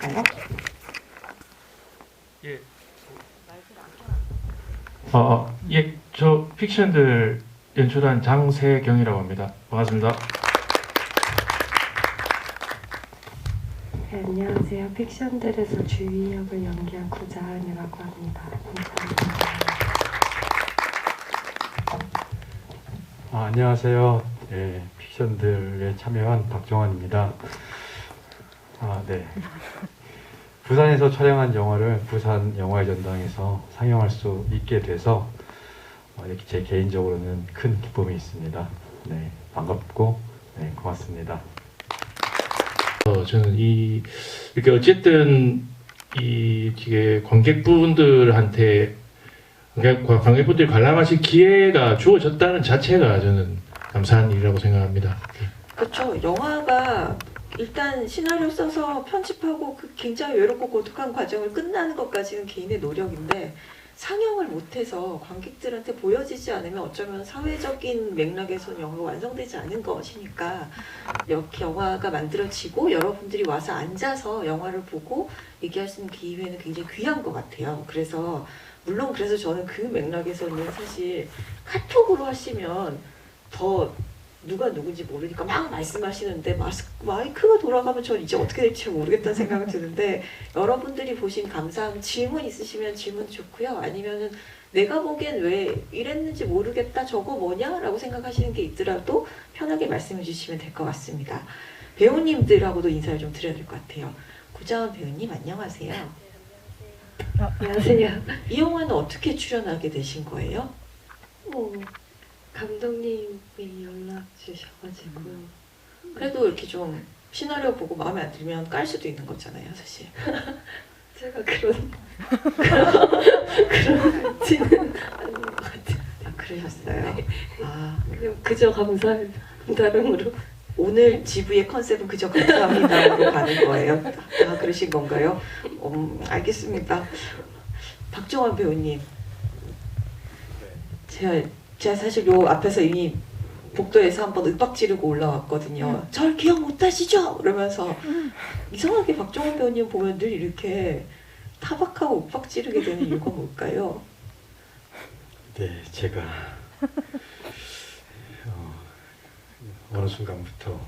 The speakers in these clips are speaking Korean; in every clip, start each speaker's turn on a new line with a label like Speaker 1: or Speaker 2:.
Speaker 1: 될까요?
Speaker 2: 예. 예, 저 픽션들 연출한 장세경이라고 합니다. 반갑습니다.
Speaker 1: 네, 안녕하세요. 픽션들에서 주위 역을 연기한 구자은이라고 합니다. 감사합니다.
Speaker 3: 안녕하세요. 네, 픽션들에 참여한 박정환입니다. 네. 부산에서 촬영한 영화를 부산 영화의 전당에서 상영할 수 있게 돼서 이렇게 제 개인적으로는 큰 기쁨이 있습니다. 네, 반갑고 네, 고맙습니다.
Speaker 2: 저는 이렇게 어쨌든 이게 관객분들한테 관객분들이 관람하실 기회가 주어졌다는 자체가 저는 감사한 일이라고 생각합니다.
Speaker 4: 그렇죠. 영화가 일단 시나리오 써서 편집하고 그 굉장히 외롭고 고독한 과정을 끝나는 것까지는 개인의 노력인데 상영을 못해서 관객들한테 보여지지 않으면 어쩌면 사회적인 맥락에서는 영화가 완성되지 않은 것이니까 이렇게 영화가 만들어지고 여러분들이 와서 앉아서 영화를 보고 얘기할 수 있는 기회는 굉장히 귀한 것 같아요. 그래서 물론 그래서 저는 그 맥락에서는 사실 카톡으로 하시면 더 누가 누군지 모르니까 막 말씀하시는데 마이크가 돌아가면 전 이제 어떻게 될지 모르겠다는 생각이 드는데 여러분들이 보신 감상 질문 있으시면 질문 좋고요. 아니면은 내가 보기엔 왜 이랬는지 모르겠다 저거 뭐냐 라고 생각하시는 게 있더라도 편하게 말씀해 주시면 될 것 같습니다. 배우님들하고도 인사를 좀 드려야 될 것 같아요. 구자은 배우님 안녕하세요.
Speaker 1: 안녕하세요.
Speaker 4: 이 영화는 어떻게 출연하게 되신 거예요?
Speaker 1: 감독님이 연락 주셔가지고
Speaker 4: 그래도 이렇게 좀 시나리오 보고 마음에 안 들면 깔 수도 있는 거잖아요, 사실.
Speaker 1: 제가 그런
Speaker 4: 그렇지는 않은 것 같아요. 그러셨어요?
Speaker 1: 네.
Speaker 4: 그냥
Speaker 1: 그저 감사할 따름으로
Speaker 4: 오늘 GV의 컨셉은 그저 감사합니다로 가는 거예요. 그러신 건가요? 알겠습니다. 박정환 배우님, 제가 사실 요 앞에서 이미 복도에서 한번 윽박 지르고 올라왔거든요. 절 기억 못하시죠? 그러면서 이상하게 박정환 배우님 보면 늘 이렇게 타박하고 윽박 지르게 되는 이유가 뭘까요?
Speaker 3: 네, 제가 어느 순간부터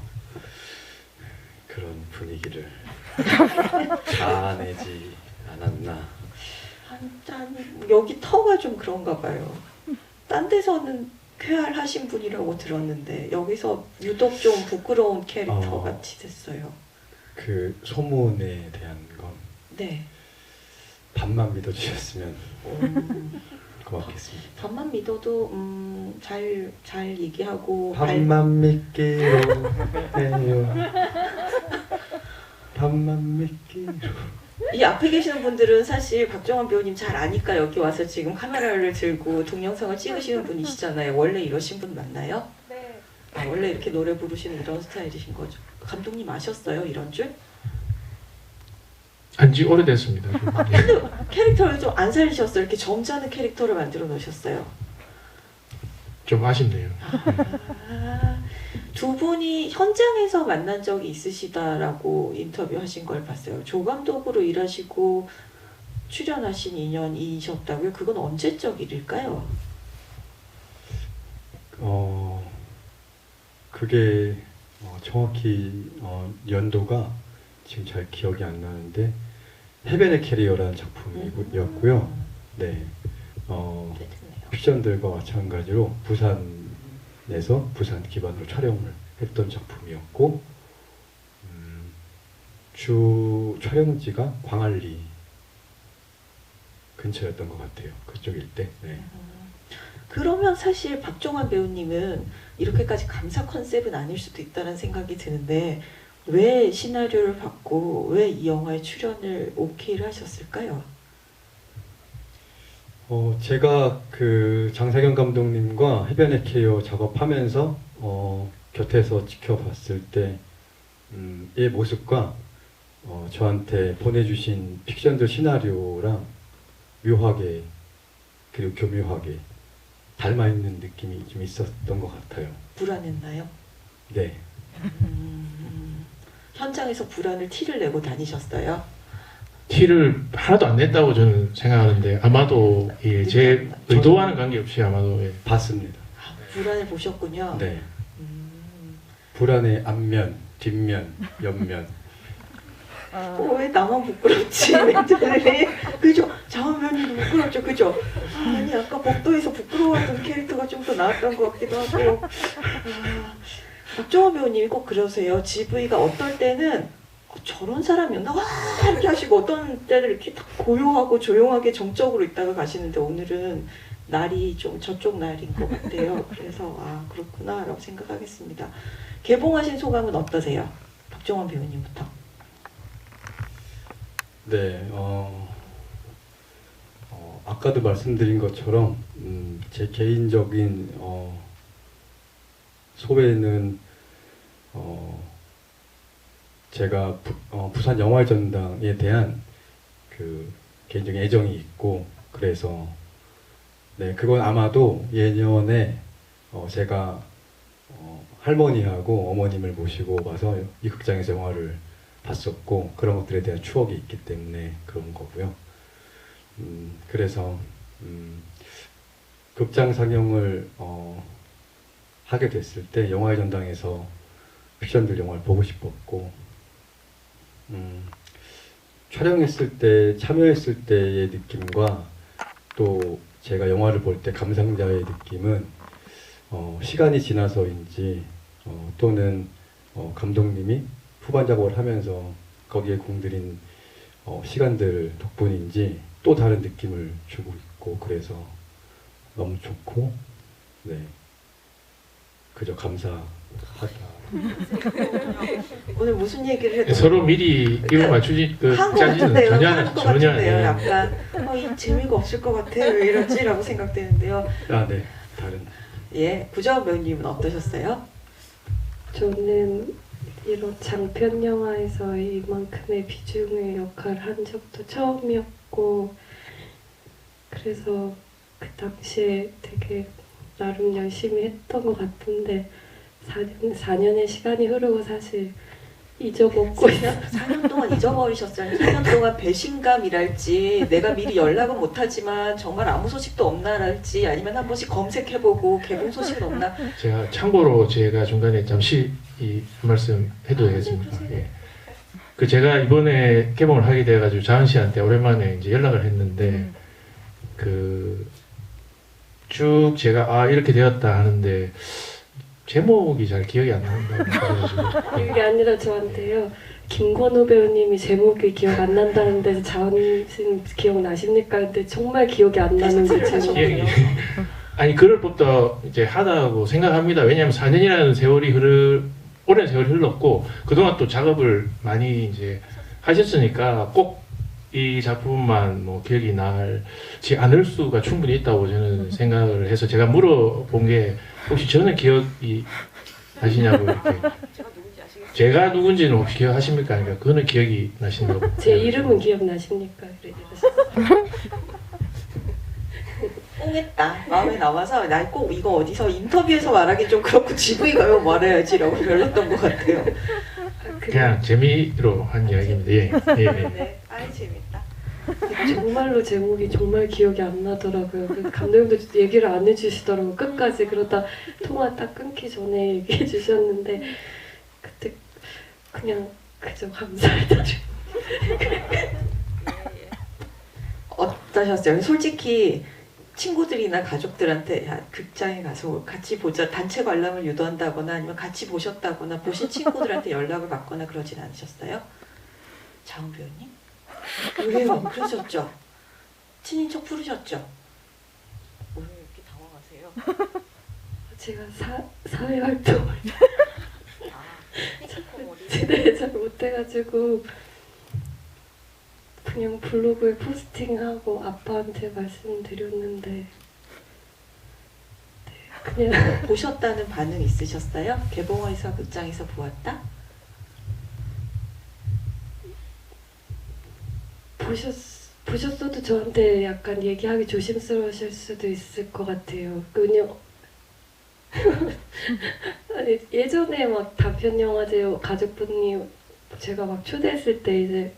Speaker 3: 그런 분위기를 자아내지 않았나.
Speaker 4: 여기 터가 좀 그런가 봐요. 딴 데서는 쾌활하신 분이라고 들었는데 여기서 유독 좀 부끄러운 캐릭터 같이 됐어요.
Speaker 3: 그 소문에 대한 건
Speaker 4: 네.
Speaker 3: 반만 믿어주셨으면 고맙겠습니다.
Speaker 4: 반만 믿어도 잘 얘기하고
Speaker 3: 반만 믿기로 해요. 반만 믿기로.
Speaker 4: 이 앞에 계시는 분들은 사실 박정환 배우님 잘 아니까 여기 와서 지금 카메라를 들고 동영상을 찍으시는 분이시잖아요. 원래 이러신 분 맞나요?
Speaker 1: 네.
Speaker 4: 원래 이렇게 노래 부르시는 이런 스타일이신 거죠. 감독님 아셨어요? 이런 줄?
Speaker 2: 한지 오래됐습니다.
Speaker 4: 근데 캐릭터를 좀 안 살리셨어요. 이렇게 점잖은 캐릭터를 만들어 놓으셨어요.
Speaker 2: 좀 아쉽네요.
Speaker 4: 두 분이 현장에서 만난 적이 있으시다라고 인터뷰하신 걸 봤어요. 조 감독으로 일하시고 출연하신 인연이셨다고요? 그건 언제적 일일까요?
Speaker 3: 그게 정확히 연도가 지금 잘 기억이 안 나는데 해변의 캐리어라는 작품이었고요. 네, 픽션들과 마찬가지로 부산에서 부산 기반으로 촬영을 했던 작품이었고 주 촬영지가 광안리 근처였던 것 같아요. 그쪽 일대. 네.
Speaker 4: 그러면 사실 박정환 배우님은 이렇게까지 감사 컨셉은 아닐 수도 있다는 생각이 드는데 왜 시나리오를 받고 왜 이 영화에 출연을 오케이를 하셨을까요?
Speaker 3: 제가 그 장세경 감독님과 해변의 케어 작업하면서 곁에서 지켜봤을 때 이 모습과 저한테 보내주신 픽션들 시나리오랑 묘하게 그리고 교묘하게 닮아있는 느낌이 좀 있었던 것 같아요.
Speaker 4: 불안했나요?
Speaker 3: 네.
Speaker 4: 현장에서 불안을 티를 내고 다니셨어요?
Speaker 2: 티를 하나도 안 냈다고 저는 생각하는데 아마도 예, 제 의도와는 관계없이 아마도 예.
Speaker 3: 봤습니다.
Speaker 4: 불안을 보셨군요.
Speaker 3: 네.
Speaker 4: 음.
Speaker 3: 불안의 앞면, 뒷면, 옆면.
Speaker 4: 왜 나만 부끄럽지? 멘트들이 그죠? 장원변님도 부끄럽죠, 그죠? 아니 아까 복도에서 부끄러워하던 캐릭터가 좀 더 나았던 것 같기도 하고. 박정원 배우님이 꼭 그러세요. GV가 어떨 때는 저런 사람이었나? 와 이렇게 하시고 어떤 때는 이렇게 딱 고요하고 조용하게 정적으로 있다가 가시는데 오늘은 날이 좀 저쪽 날인 것 같아요. 그래서 아 그렇구나라고 생각하겠습니다. 개봉하신 소감은 어떠세요? 박정원 배우님부터.
Speaker 3: 네, 아까도 말씀드린 것처럼 제 개인적인 소회는 제가 부산 영화전당에 대한 그 개인적인 애정이 있고 그래서 네 그건 아마도 예년에 제가 할머니하고 어머님을 모시고 와서 이 극장에서 영화를 봤었고 그런 것들에 대한 추억이 있기 때문에 그런 거고요. 그래서 극장 상영을 하게 됐을 때 영화의 전당에서 픽션들 영화를 보고 싶었고 촬영했을 때 참여했을 때의 느낌과 또 제가 영화를 볼 때 감상자의 느낌은 시간이 지나서인지 또는 감독님이 후반 작업을 하면서 거기에 공들인 시간들 덕분인지 또 다른 느낌을 주고 있고 그래서 너무 좋고 네 그저 감사하다.
Speaker 4: 오늘 무슨 얘기를 해도
Speaker 2: 서로 미리 이거 맞추지 그
Speaker 4: 한것
Speaker 2: 짜지는
Speaker 4: 같은데요.
Speaker 2: 전혀
Speaker 4: 한것
Speaker 2: 전혀
Speaker 4: 같은데요.
Speaker 2: 예.
Speaker 4: 약간 이 재미가 없을 것 같아. 왜 이러지라고 생각되는데요.
Speaker 3: 아, 네 다른
Speaker 4: 예, 구정원 배우님은 어떠셨어요?
Speaker 1: 저는 이런 장편 영화에서 이만큼의 비중의 역할을 한 적도 처음이었고 그래서 그 당시에 되게 나름 열심히 했던 것 같은데 4년의 시간이 흐르고 사실 잊어먹고 있어요.
Speaker 4: 4년 동안 잊어버리셨어요. 4년 동안 배신감이랄지 내가 미리 연락은 못하지만 정말 아무 소식도 없나랄지 아니면 한 번씩 검색해보고 개봉 소식은 없나.
Speaker 2: 제가 참고로 제가 중간에 잠시 이 말씀 해도 되겠습니까? 예. 그 제가 이번에 개봉을 하게 돼가지고 자은 씨한테 오랜만에 이제 연락을 했는데 그 쭉 제가 아 이렇게 되었다 하는데 제목이 잘 기억이 안 난다고 그래가지고
Speaker 1: 그게 아니라 저한테요. 김건우 배우님이 제목이 기억 안 난다는데 자은 씨는 기억나십니까? 근데 정말 기억이 안 나는데 제목이
Speaker 2: 기억이 아니 그럴 법도 이제 하다고 생각합니다. 왜냐하면 4년이라는 세월이 오랜 세월이 흘렀고 그동안 또 작업을 많이 이제 하셨으니까 꼭 이 작품만 뭐 기억이 나지 않을 수가 충분히 있다고 저는 생각을 해서 제가 물어본 게 혹시 저는 기억이 나시냐고 이렇게 제가 누군지는 혹시 기억하십니까? 그러니까 그거는 기억이 나시는 거.
Speaker 1: 제 이름은 기억나십니까? 그래
Speaker 4: 꽁했다. 마음에 남아서 나 꼭 이거 어디서 인터뷰에서 말하기 좀 그렇고 GV 가면 말해야지라고 그랬던 것 같아요.
Speaker 2: 그냥 재미로 한 이야기입니다. 예. 예. 예.
Speaker 4: 네, 아이 재밌다.
Speaker 1: 정말로 제목이 정말 기억이 안 나더라고요. 그래서 감독님도 얘기를 안 해주시더라고요. 끝까지 그러다 통화 딱 끊기 전에 얘기해 주셨는데 그때 그냥 그저 감사하다.
Speaker 4: 어떠셨어요? 솔직히 친구들이나 가족들한테 야, 극장에 가서 같이 보자 단체 관람을 유도한다거나 아니면 같이 보셨다거나 보신 친구들한테 연락을 받거나 그러진 않으셨어요? 자은 배우님? 왜요? 그러셨죠? 친인척 부르셨죠? 왜 이렇게 당황하세요?
Speaker 1: 제가 사회 활동을 네, 잘 못해가지고 그냥 블로그에 포스팅하고 아빠한테 말씀드렸는데 네, 그냥
Speaker 4: 보셨다는 반응 있으셨어요? 개봉해서 극장에서 보았다?
Speaker 1: 보셨어도 저한테 약간 얘기하기 조심스러우실 수도 있을 것 같아요. 그냥 아니 예전에 막 단편 영화제 가족분이 제가 막 초대했을 때 이제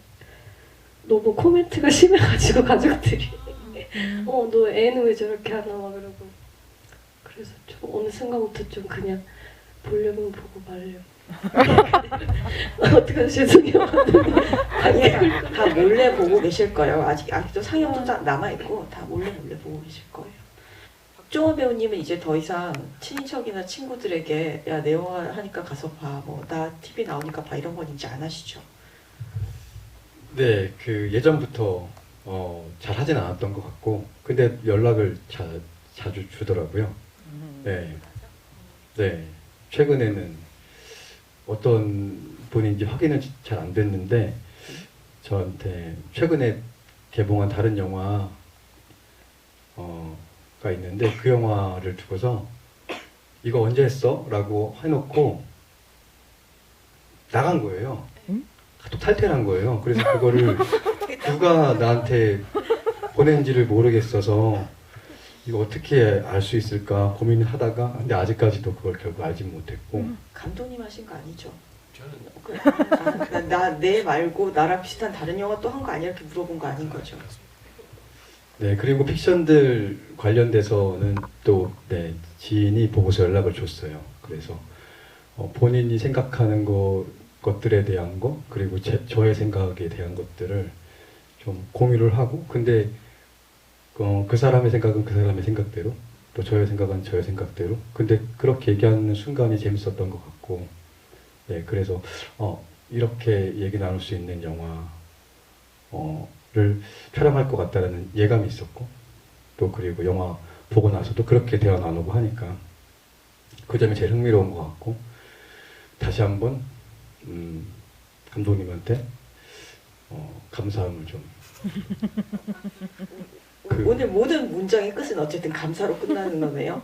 Speaker 1: 너무 코멘트가 심해가지고 가족들이 너 애는 왜 저렇게 하나 막 그러고 그래서 좀 어느 순간부터 좀 그냥 보려면 보고 말려고 어떡하죠 죄송해요.
Speaker 4: 아니 다 몰래 보고 계실 거예요. 아직도 상영도 남아 있고 다 몰래 보고 계실 거예요. 박종원 배우님은 이제 더 이상 친인척이나 친구들에게 야 내 영화 하니까 가서 봐, 뭐 나 TV 나오니까 봐 이런 건 이제 안 하시죠?
Speaker 3: 네, 그 예전부터 잘 하진 않았던 것 같고, 근데 연락을 자주 주더라고요. 네, 네, 최근에는 어떤 분인지 확인은 잘 안 됐는데 저한테 최근에 개봉한 다른 영화 가 있는데 그 영화를 두고서 이거 언제 했어? 라고 해놓고 나간 거예요. 또 탈퇴를 한 거예요. 그래서 그거를 누가 나한테 보낸지를 모르겠어서 이거 어떻게 알 수 있을까 고민을 하다가 근데 아직까지도 그걸 결국 알지 못했고.
Speaker 4: 감독님 하신 거 아니죠?
Speaker 2: 저는
Speaker 4: 내 말고 나랑 비슷한 다른 영화 또 한 거 아니야? 이렇게 물어본 거 아닌 거죠?
Speaker 3: 네, 그리고 픽션들 관련돼서는 또 네, 지인이 보고서 연락을 줬어요. 그래서 본인이 생각하는 것들에 대한 거 그리고 저의 생각에 대한 것들을 좀 공유를 하고 근데 그 사람의 생각은 그 사람의 생각대로 또 저의 생각은 저의 생각대로 근데 그렇게 얘기하는 순간이 재밌었던 것 같고 네, 그래서 이렇게 얘기 나눌 수 있는 영화를 촬영할 것 같다는 예감이 있었고 또 그리고 영화 보고 나서도 그렇게 대화 나누고 하니까 그 점이 제일 흥미로운 것 같고 다시 한번 감독님한테 감사함을 좀
Speaker 4: 오늘 모든 문장의 끝은 어쨌든 감사로 끝나는 거네요.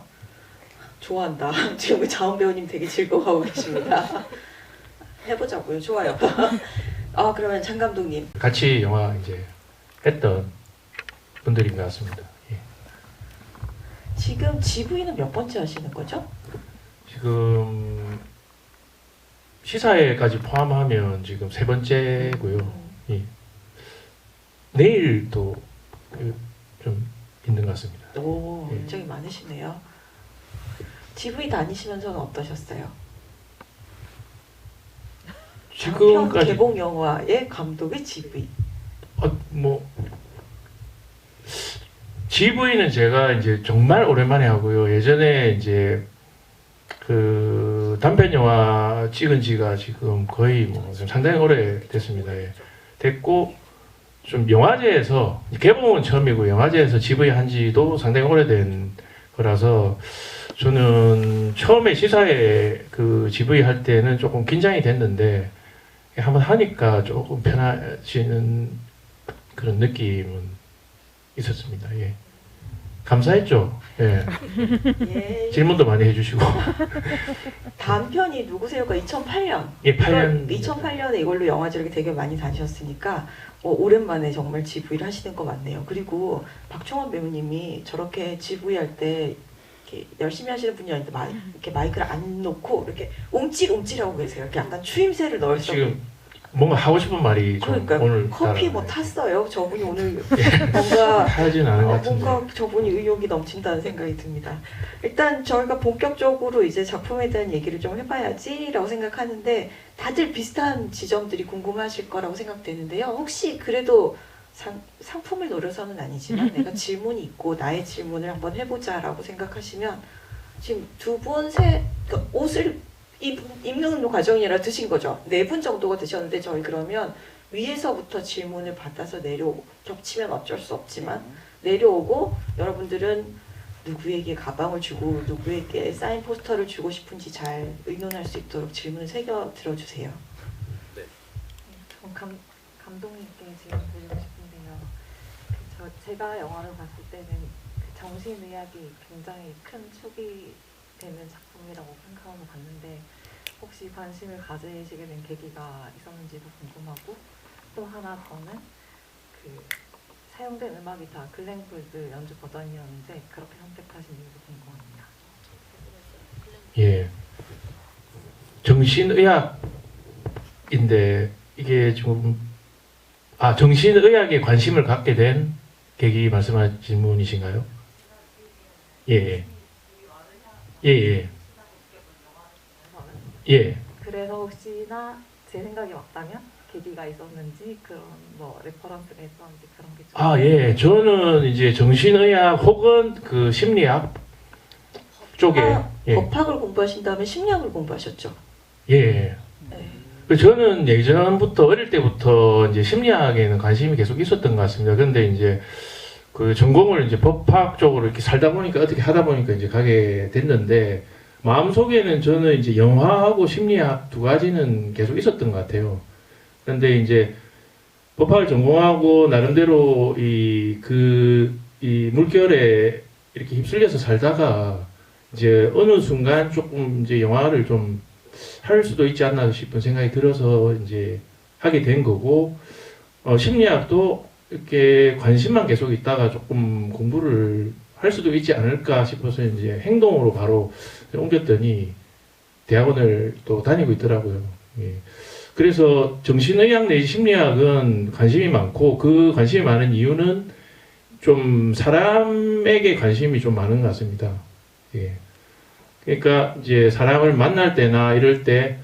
Speaker 4: 좋아한다. 지금 자원 배우님 되게 즐거워하고 계십니다. 해보자고요. 좋아요. 그러면 장 감독님.
Speaker 2: 같이 영화 이제 했던 분들인 것 같습니다. 예.
Speaker 4: 지금 GV는 몇 번째 하시는 거죠?
Speaker 2: 지금 시사회까지 포함하면 지금 3번째고요. 예. 내일 또 좀 있는 것 같습니다.
Speaker 4: 오,
Speaker 2: 예.
Speaker 4: 굉장히 많으시네요. GV 다니시면서는 어떠셨어요? 장편
Speaker 2: 지금까지
Speaker 4: 개봉 영화의 감독의 GV.
Speaker 2: 뭐 GV는 제가 이제 정말 오랜만에 하고요. 예전에 이제 그 단편 영화 찍은 지가 지금 거의 뭐 상당히 오래 됐습니다. 예. 됐고 좀 영화제에서 개봉은 처음이고 영화제에서 GV 한 지도 상당히 오래된 거라서 저는 처음에 시사회 그 GV 할 때는 조금 긴장이 됐는데 한번 하니까 조금 편해지는 그런 느낌은 있었습니다. 예. 감사했죠. 예.
Speaker 4: 예.
Speaker 2: 질문도 많이 해주시고.
Speaker 4: 다음 편이 누구세요가 2008년.
Speaker 2: 예, 8년.
Speaker 4: 2008년에 이걸로 영화제를 되게 많이 다니셨으니까 오랜만에 정말 GV를 하시는 거 맞네요. 그리고 박종원 배우님이 저렇게 GV 할 때 열심히 하시는 분이 아닌데 이렇게 마이크를 안 놓고 이렇게 움찔움찔하고 계세요. 이렇게 약간 추임새를 넣어서
Speaker 2: 지금 뭔가 하고 싶은 말이 좀
Speaker 4: 그러니까
Speaker 2: 오늘
Speaker 4: 커피 뭐 탔어요. 저분이 오늘 뭔가
Speaker 2: 하진 않은 것 같은데.
Speaker 4: 뭔가 저분이 의욕이 넘친다는 생각이 듭니다. 일단 저희가 본격적으로 이제 작품에 대한 얘기를 좀 해봐야지라고 생각하는데 다들 비슷한 지점들이 궁금하실 거라고 생각되는데요. 혹시 그래도 상품을 노려서는 아니지만 내가 질문이 있고 나의 질문을 한번 해보자라고 생각하시면 지금 두 분, 옷을 입는 과정이라 드신 거죠. 4분 정도가 드셨는데 저희 그러면 위에서부터 질문을 받아서 겹치면 어쩔 수 없지만 내려오고 여러분들은 누구에게 가방을 주고 누구에게 사인 포스터를 주고 싶은지 잘 의논할 수 있도록 질문을 새겨 들어주세요.
Speaker 5: 네. 감독님께 질문 드리고 싶은데요. 제가 영화를 봤을 때는 그 정신의학이 굉장히 큰 축이 되는 작품이라고 생각하고 봤는데 혹시 관심을 가지시게 된 계기가 있었는지도 궁금하고 또 하나 더는 그 사용된 음악이 다 글렌골드 연주 버전이었는데 그렇게 선택하신 이유도 궁금합니다.
Speaker 2: 예. 정신의학인데 이게 좀 정신의학에 관심을 갖게 된 계기 말씀하신 질문이신가요? 예. 예. 예. 예.
Speaker 5: 그래서 혹시나 제 생각이 맞다면 계기가 있었는지 그런 뭐 레퍼런스가 있었는지 그런 게 좀.
Speaker 2: 예. 저는 이제 정신의학 혹은 그 심리학 쪽에
Speaker 4: 법학을 공부하신 다음에 심리학을 공부하셨죠.
Speaker 2: 예.
Speaker 4: 네.
Speaker 2: 저는 예전부터 어릴 때부터 이제 심리학에는 관심이 계속 있었던 것 같습니다. 그런데 이제 그 전공을 이제 법학 쪽으로 이렇게 살다 보니까 어떻게 하다 보니까 이제 가게 됐는데 마음속에는 저는 이제 영화하고 심리학 두 가지는 계속 있었던 것 같아요. 그런데 이제 법학을 전공하고 나름대로 이 물결에 이렇게 휩쓸려서 살다가 이제 어느 순간 조금 이제 영화를 좀 할 수도 있지 않나 싶은 생각이 들어서 이제 하게 된 거고, 심리학도 이렇게 관심만 계속 있다가 조금 공부를 할 수도 있지 않을까 싶어서 이제 행동으로 바로 옮겼더니 대학원을 또 다니고 있더라고요. 예. 그래서 정신의학 내지 심리학은 관심이 많고 그 관심이 많은 이유는 좀 사람에게 관심이 좀 많은 것 같습니다. 예. 그러니까 이제 사람을 만날 때나 이럴 때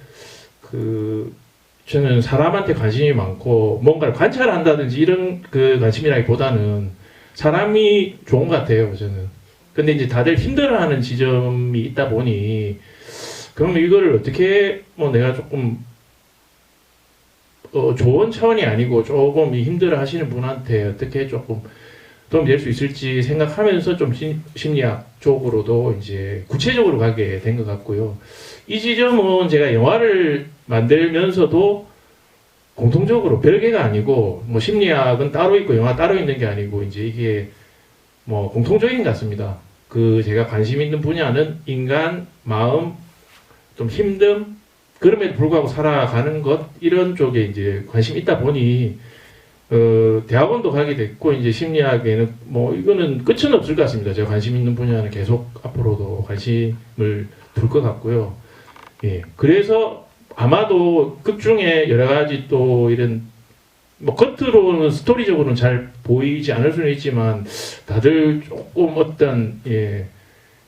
Speaker 2: 저는 사람한테 관심이 많고 뭔가를 관찰한다든지 이런 그 관심이라기보다는 사람이 좋은 것 같아요, 저는. 근데 이제 다들 힘들어하는 지점이 있다 보니 그럼 이거를 어떻게 내가 조금 좋은 차원이 아니고 조금 힘들어 하시는 분한테 어떻게 조금 도움이 될 수 있을지 생각하면서 좀 심리학 쪽으로도 이제 구체적으로 가게 된 것 같고요. 이 지점은 제가 영화를 만들면서도 공통적으로 별개가 아니고 뭐 심리학은 따로 있고 영화 따로 있는 게 아니고 이제 이게 뭐 공통적인 것 같습니다. 제가 관심 있는 분야는 인간, 마음, 좀 힘듦, 그럼에도 불구하고 살아가는 것 이런 쪽에 이제 관심이 있다 보니 대학원도 가게 됐고 이제 심리학에는 뭐 이거는 끝은 없을 것 같습니다. 제가 관심 있는 분야는 계속 앞으로도 관심을 둘 것 같고요. 예, 그래서 아마도 극 중에 여러 가지 또 이런 뭐 겉으로는 스토리적으로는 잘 보이지 않을 수는 있지만 다들 조금 어떤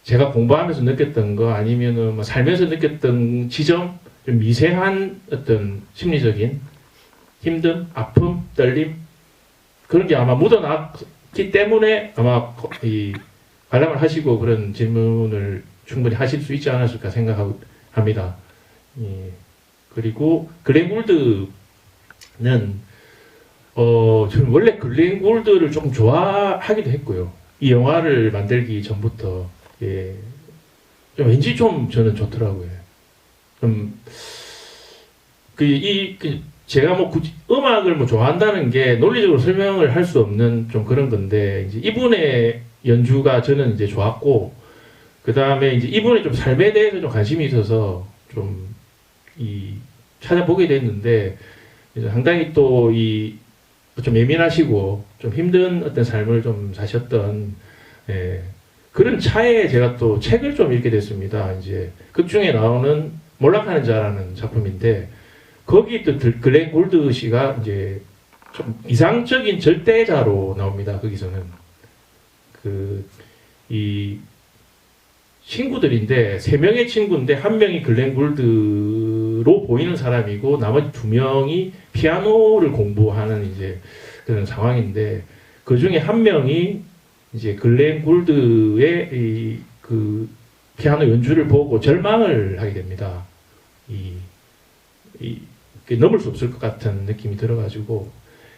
Speaker 2: 제가 공부하면서 느꼈던 거 아니면은 뭐 살면서 느꼈던 지점 좀 미세한 어떤 심리적인 힘듦, 아픔, 떨림 그런 게 아마 묻어났기 때문에 아마 이 관람을 하시고 그런 질문을 충분히 하실 수 있지 않았을까 생각합니다. 예. 그리고 글렌 골드는 저는 원래 글렌 골드를 조금 좋아하기도 했고요. 이 영화를 만들기 전부터 좀 왠지 좀 저는 좋더라고요. 제가 뭐 굳이 음악을 뭐 좋아한다는 게 논리적으로 설명을 할 수 없는 좀 그런 건데 이제 이분의 연주가 저는 이제 좋았고 그 다음에 이제 이분의 좀 삶에 대해서 좀 관심이 있어서 좀 찾아보게 됐는데 이제 상당히 또 좀 예민하시고 좀 힘든 어떤 삶을 좀 사셨던 그런 차에 제가 또 책을 좀 읽게 됐습니다. 이제 극 중에 나오는 몰락하는 자라는 작품인데 거기 또 글렌 골드 씨가 이제 좀 이상적인 절대자로 나옵니다. 거기서는 이 친구들인데 3명의 친구인데 1명이 글렌 골드로 보이는 사람이고 나머지 2명이 피아노를 공부하는 이제 그런 상황인데 그 중에 1명이 이제 글렌 골드의 그 피아노 연주를 보고 절망을 하게 됩니다. 넘을 수 없을 것 같은 느낌이 들어가지고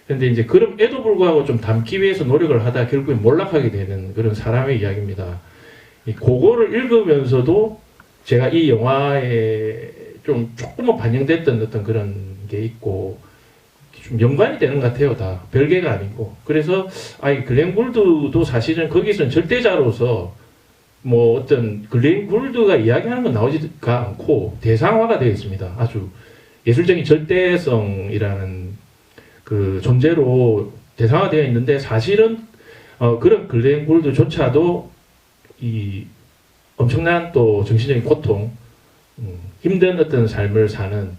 Speaker 2: 근데 이제 그럼에도 불구하고 좀 담기 위해서 노력을 하다 결국에 몰락하게 되는 그런 사람의 이야기입니다. 그거를 읽으면서도 제가 이 영화에 좀 조금은 반영됐던 어떤 그런 게 있고 좀 연관이 되는 것 같아요. 다 별개가 아니고 그래서 글렌 골드도 사실은 거기서는 절대자로서 뭐 어떤 글렌 골드가 이야기하는 건 나오지가 않고 대상화가 되어 있습니다. 아주 예술적인 절대성이라는 그 존재로 대상화되어 있는데 사실은 그런 글렌 골드조차도 이 엄청난 또 정신적인 고통, 힘든 어떤 삶을 사는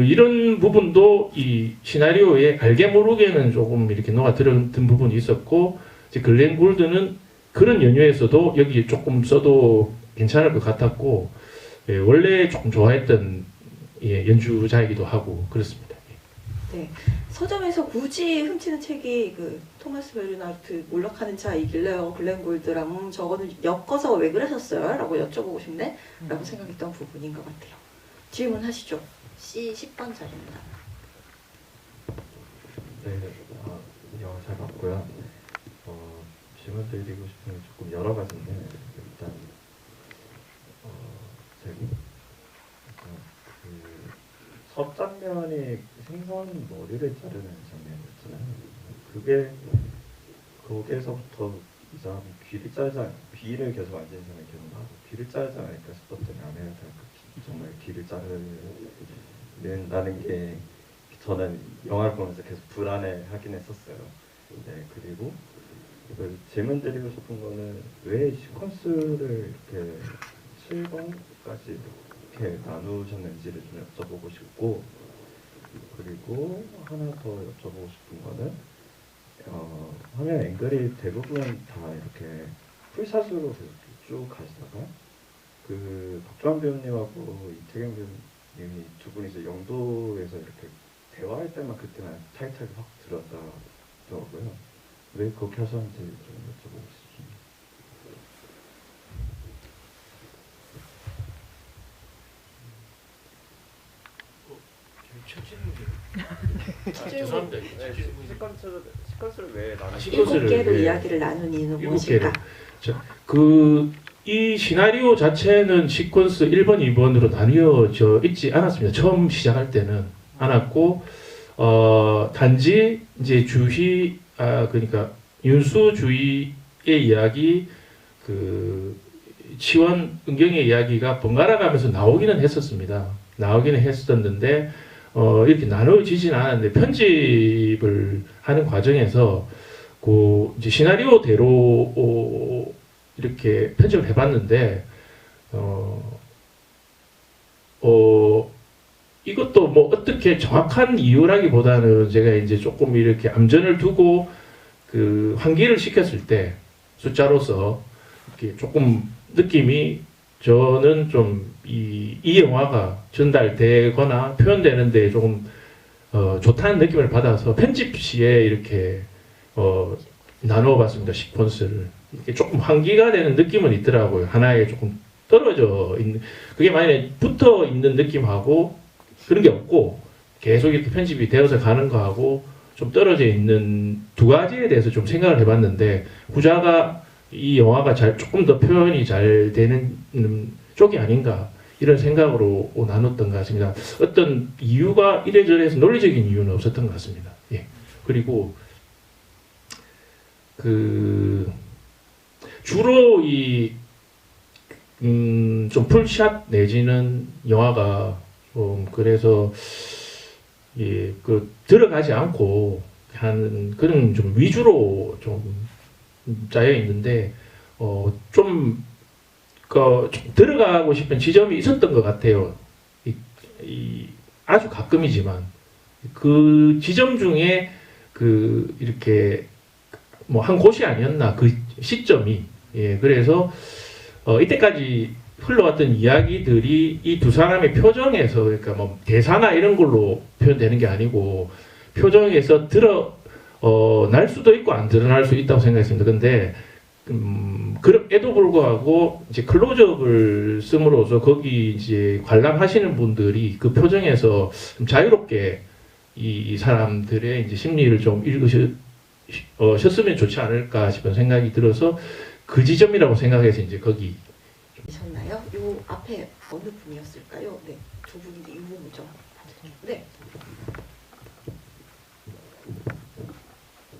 Speaker 2: 이런 부분도 이 시나리오에 알게 모르게는 조금 이렇게 녹아들은 부분이 있었고, 이제 글렌 골드는 그런 연유에서도 여기 조금 써도 괜찮을 것 같았고, 예, 원래 조금 좋아했던 예, 연주자이기도 하고 그렇습니다.
Speaker 4: 네. 서점에서 굳이 훔치는 책이 그 토마스 베르나르트 몰락하는 자이길래 글렌 골드랑 저거는 엮어서 왜 그러셨어요? 라고 여쭤보고 싶네? 라고 생각했던 부분인 것 같아요. 질문하시죠. C 10번 자리입니다.
Speaker 6: 네, 영화 잘 봤고요. 질문 드리고 싶은 게 조금 여러 가지인데 일단 제가 첫 장면이 생선 머리를 자르는 장면이었잖아요. 그게 거기에서부터 이 사람이 귀를 계속 만지는 장면이 계속 나고 귀를 자르지 않을까 싶었더니 아메리카 정말 귀를 자르는다는 게 저는 영화를 보면서 계속 불안해하긴 했었어요. 네, 그리고 질문 드리고 싶은 거는 왜 시퀀스를 이렇게 7번까지 이렇게 나누셨는지를 좀 여쭤보고 싶고, 그리고 하나 더 여쭤보고 싶은 거는 화면 앵글이 대부분 다 이렇게 풀샷으로 쭉 가시다가 그 박주환 배우님하고 이태경 배우님이 두 분이서 영도에서 이렇게 대화할 때만 그때만 차이차이 확 들어가더라고요. 왜 그렇게 하셨는지 좀 여쭤보고 싶습니다.
Speaker 2: 죄송합니다.
Speaker 6: 시퀀스를 왜 나누?
Speaker 4: 일곱 개로 이야기를 나눈 이유는 무엇일까?
Speaker 2: 이 시나리오 자체는 시퀀스 1번, 2번으로 나뉘어져 있지 않았습니다. 처음 시작할 때는 않았고, 단지 이제 그러니까 윤수주의의 이야기, 그 치원 은경의 이야기가 번갈아 가면서 나오기는 했었습니다. 나오기는 했었는데 이렇게 나눠지진 않았는데 편집을 하는 과정에서 그 이제 시나리오대로 이렇게 편집을 해봤는데 이것도 뭐 어떻게 정확한 이유라기보다는 제가 이제 조금 이렇게 암전을 두고 그 환기를 시켰을 때 숫자로서 이렇게 조금 느낌이 저는 좀 이 영화가 전달되거나 표현되는데 조금 좋다는 느낌을 받아서 편집 시에 이렇게 나눠봤습니다. 시퀀스를 이렇게 조금 환기가 되는 느낌은 있더라고요. 하나에 조금 떨어져 있는, 그게 만약에 붙어 있는 느낌하고 그런 게 없고 계속 이렇게 편집이 되어서 가는 거하고 좀 떨어져 있는 두 가지에 대해서 좀 생각을 해봤는데, 후자가 이 영화가 조금 더 표현이 잘 되는 쪽이 아닌가 이런 생각으로 나눴던 것 같습니다. 어떤 이유가 이래저래해서 논리적인 이유는 없었던 것 같습니다. 예. 그리고 주로 좀 풀샷 내지는 영화가 좀 그래서 예, 들어가지 않고 하는 그런 좀 위주로 좀 짜여 있는데 좀 들어가고 싶은 지점이 있었던 것 같아요. 아주 가끔이지만 그 지점 중에 이렇게 뭐 한 곳이 아니었나 그 시점이. 예, 그래서 이때까지 흘러왔던 이야기들이 이 두 사람의 표정에서, 그러니까 뭐 대사나 이런 걸로 표현되는 게 아니고 표정에서 날 수도 있고 안 드러날 수 있다고 생각했습니다. 근데 그럼에도 불구하고 이제 클로즈업을 씀으로써 거기 이제 관람하시는 분들이 그 표정에서 좀 자유롭게 이 사람들의 이제 심리를 좀 읽으셨으면 좋지 않을까 싶은 생각이 들어서 그 지점이라고 생각해서 이제 거기
Speaker 4: 계셨나요? 요 앞에 어느 분이었을까요? 네, 두 분인데 이 부분이죠. 네.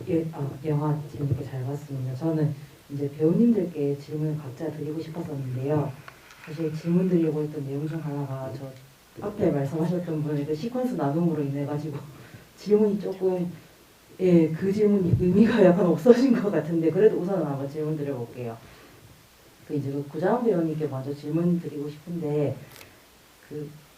Speaker 7: 예, 영화 재밌게 잘 봤습니다. 저는 이제 배우님들께 질문을 각자 드리고 싶었었는데요. 사실 질문 드리려고 했던 내용 중 하나가 저 앞에 말씀하셨던 분의 그 시퀀스 나눔으로 인해 가지고 질문이 조금 그 질문이 의미가 약간 없어진 것 같은데 그래도 우선은 한번 질문 드려볼게요. 이제 구자원 배우님께 먼저 질문 드리고 싶은데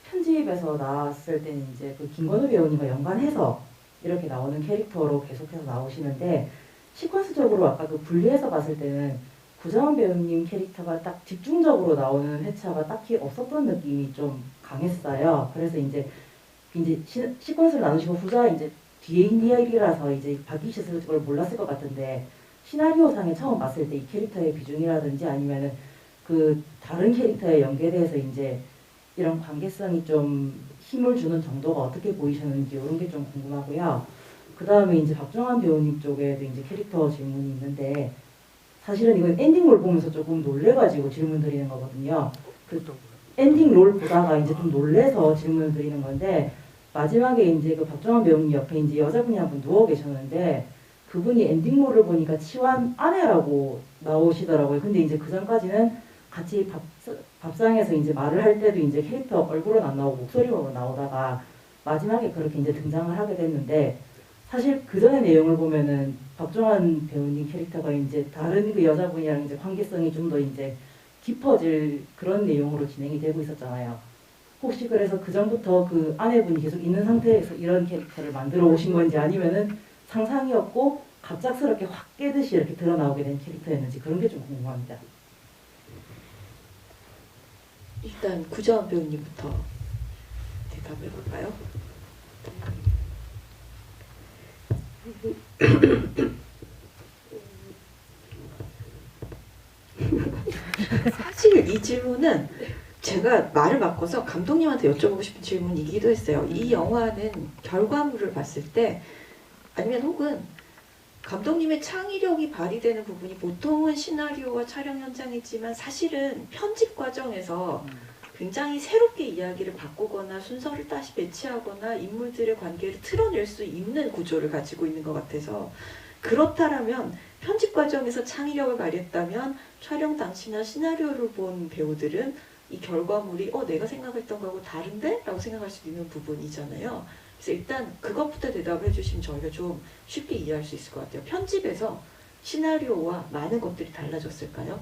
Speaker 7: 편집에서 나왔을 때는 이제 그 김건우 배우님과 연관해서 이렇게 나오는 캐릭터로 계속해서 나오시는데 시퀀스적으로 아까 그 분리해서 봤을 때는 구자원 배우님 캐릭터가 딱 집중적으로 나오는 회차가 딱히 없었던 느낌이 좀 강했어요. 그래서 이제 시퀀스를 나누시고 후자 이제 뒤에 있는 이야기라서 이제 바뀌셨을 걸 몰랐을 것 같은데 시나리오상에 처음 봤을 때 이 캐릭터의 비중이라든지 아니면은 그 다른 캐릭터의 연계돼서 이제 이런 관계성이 좀 힘을 주는 정도가 어떻게 보이셨는지 이런 게 좀 궁금하고요. 그 다음에 이제 박정환 배우님 쪽에도 이제 캐릭터 질문이 있는데 사실은 이건 엔딩롤 보면서 조금 놀래가지고 질문 드리는 거거든요. 그 엔딩 롤 보다가 이제 좀 놀래서 질문을 드리는 건데 마지막에 이제 그 박정환 배우님 옆에 이제 여자분이 한 분 누워 계셨는데 그분이 엔딩 롤을 보니까 치환 아내라고 나오시더라고요. 근데 이제 그 전까지는 같이 밥상에서 이제 말을 할 때도 이제 캐릭터 얼굴은 안 나오고 목소리로 나오다가 마지막에 그렇게 이제 등장을 하게 됐는데 사실 그 전의 내용을 보면은 박정환 배우님 캐릭터가 이제 다른 그 여자분이랑 이제 관계성이 좀 더 이제 깊어질 그런 내용으로 진행이 되고 있었잖아요. 혹시 그래서 그 전부터 그 아내분이 계속 있는 상태에서 이런 캐릭터를 만들어 오신 건지 아니면은 상상이었고 갑작스럽게 확 깨듯이 이렇게 드러나오게 된 캐릭터였는지 그런 게 좀 궁금합니다.
Speaker 4: 일단 구자원 배우님부터 대답해 볼까요? 사실 이 질문은 제가 말을 바꿔서 감독님한테 여쭤보고 싶은 질문이기도 했어요. 이 영화는 결과물을 봤을 때 아니면 혹은 감독님의 창의력이 발휘되는 부분이 보통은 시나리오와 촬영 현장이지만 사실은 편집 과정에서 굉장히 새롭게 이야기를 바꾸거나 순서를 다시 배치하거나 인물들의 관계를 틀어낼 수 있는 구조를 가지고 있는 것 같아서 그렇다라면 편집 과정에서 창의력을 발휘했다면 촬영 당시나 시나리오를 본 배우들은 이 결과물이 내가 생각했던 거하고 다른데? 라고 생각할 수 있는 부분이잖아요. 그래서 일단 그것부터 대답을 해주시면 저희가 좀 쉽게 이해할 수 있을 것 같아요. 편집에서 시나리오와 많은 것들이 달라졌을까요?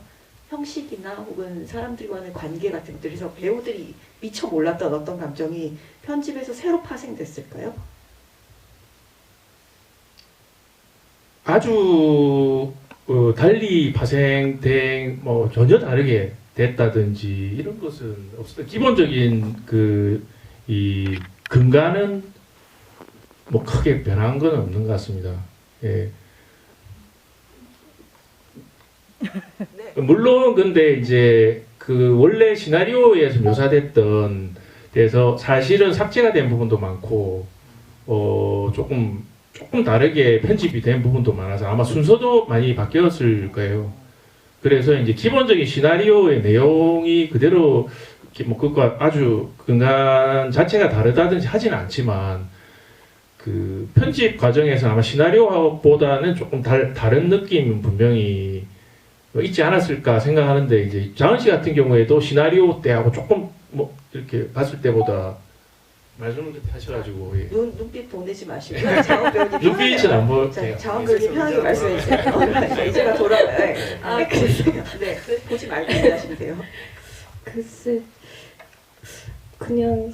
Speaker 4: 형식이나 혹은 사람들과의 관계 같은 것들에서 배우들이 미처 몰랐던 어떤 감정이 편집에서 새로 파생됐을까요?
Speaker 2: 아주 달리 파생된 뭐 전혀 다르게 됐다든지 이런 것은 없었다. 기본적인 이 근간은 뭐 크게 변한 건 없는 것 같습니다. 예. 물론 근데 이제 그 원래 시나리오에서 묘사됐던 데서 사실은 삭제가 된 부분도 많고 조금 다르게 편집이 된 부분도 많아서 아마 순서도 많이 바뀌었을 거예요. 그래서 이제 기본적인 시나리오의 내용이 그대로 뭐 그것과 아주 근간 자체가 다르다든지 하지는 않지만 그 편집 과정에서 아마 시나리오보다는 조금 다른 느낌은 분명히 있지 않았을까 생각하는데 이제 자은 씨 같은 경우에도 시나리오 때하고 조금 뭐 이렇게 봤을 때보다 말씀을 하셔가지고 예.
Speaker 4: 눈빛 보내지 마시고요. 자원 배우님
Speaker 2: 눈빛은 안 보세요.
Speaker 4: 자원 배우님 편하게 말씀해 주세요. 이제가 돌아가요. 네. 그랬어요. 네. 보지 말고 얘기하시면 돼요.
Speaker 1: 글쎄 그냥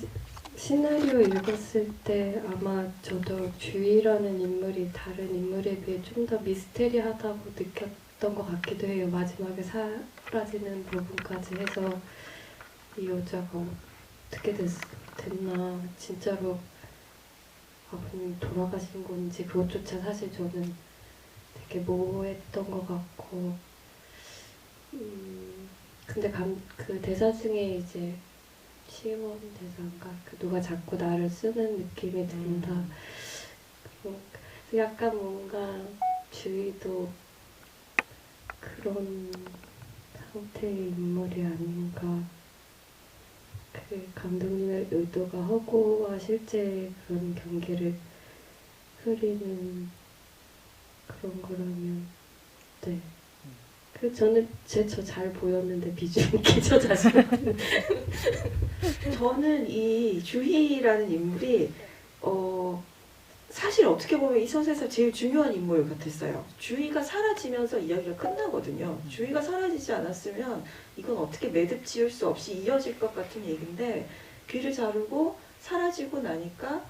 Speaker 1: 시나리오 읽었을 때 아마 저도 주희라는 인물이 다른 인물에 비해 좀 더 미스테리하다고 느꼈던 것 같기도 해요. 마지막에 사라지는 부분까지 해서 이 여자가 어떻게 됐나 진짜로 아버님 돌아가신 건지 그것조차 사실 저는 되게 모호했던 것 같고 근데 그 대사 중에 이제 시원 대사인가 누가 자꾸 나를 쓰는 느낌이 든다. 약간 뭔가 주위도 그런 상태의 인물이 아닌가. 그 감독님의 의도가 허구와 실제 그런 경계를 흐리는 그런 거라면 네. 그 저는 저 잘 보였는데 비중 있게 저 자신은
Speaker 4: 저는 이 주희라는 인물이 사실 어떻게 보면 이 서사에서 제일 중요한 인물 같았어요. 주희가 사라지면서 이야기가 끝나거든요. 주희가 사라지지 않았으면 이건 어떻게 매듭 지을 수 없이 이어질 것 같은 얘기인데 귀를 자르고 사라지고 나니까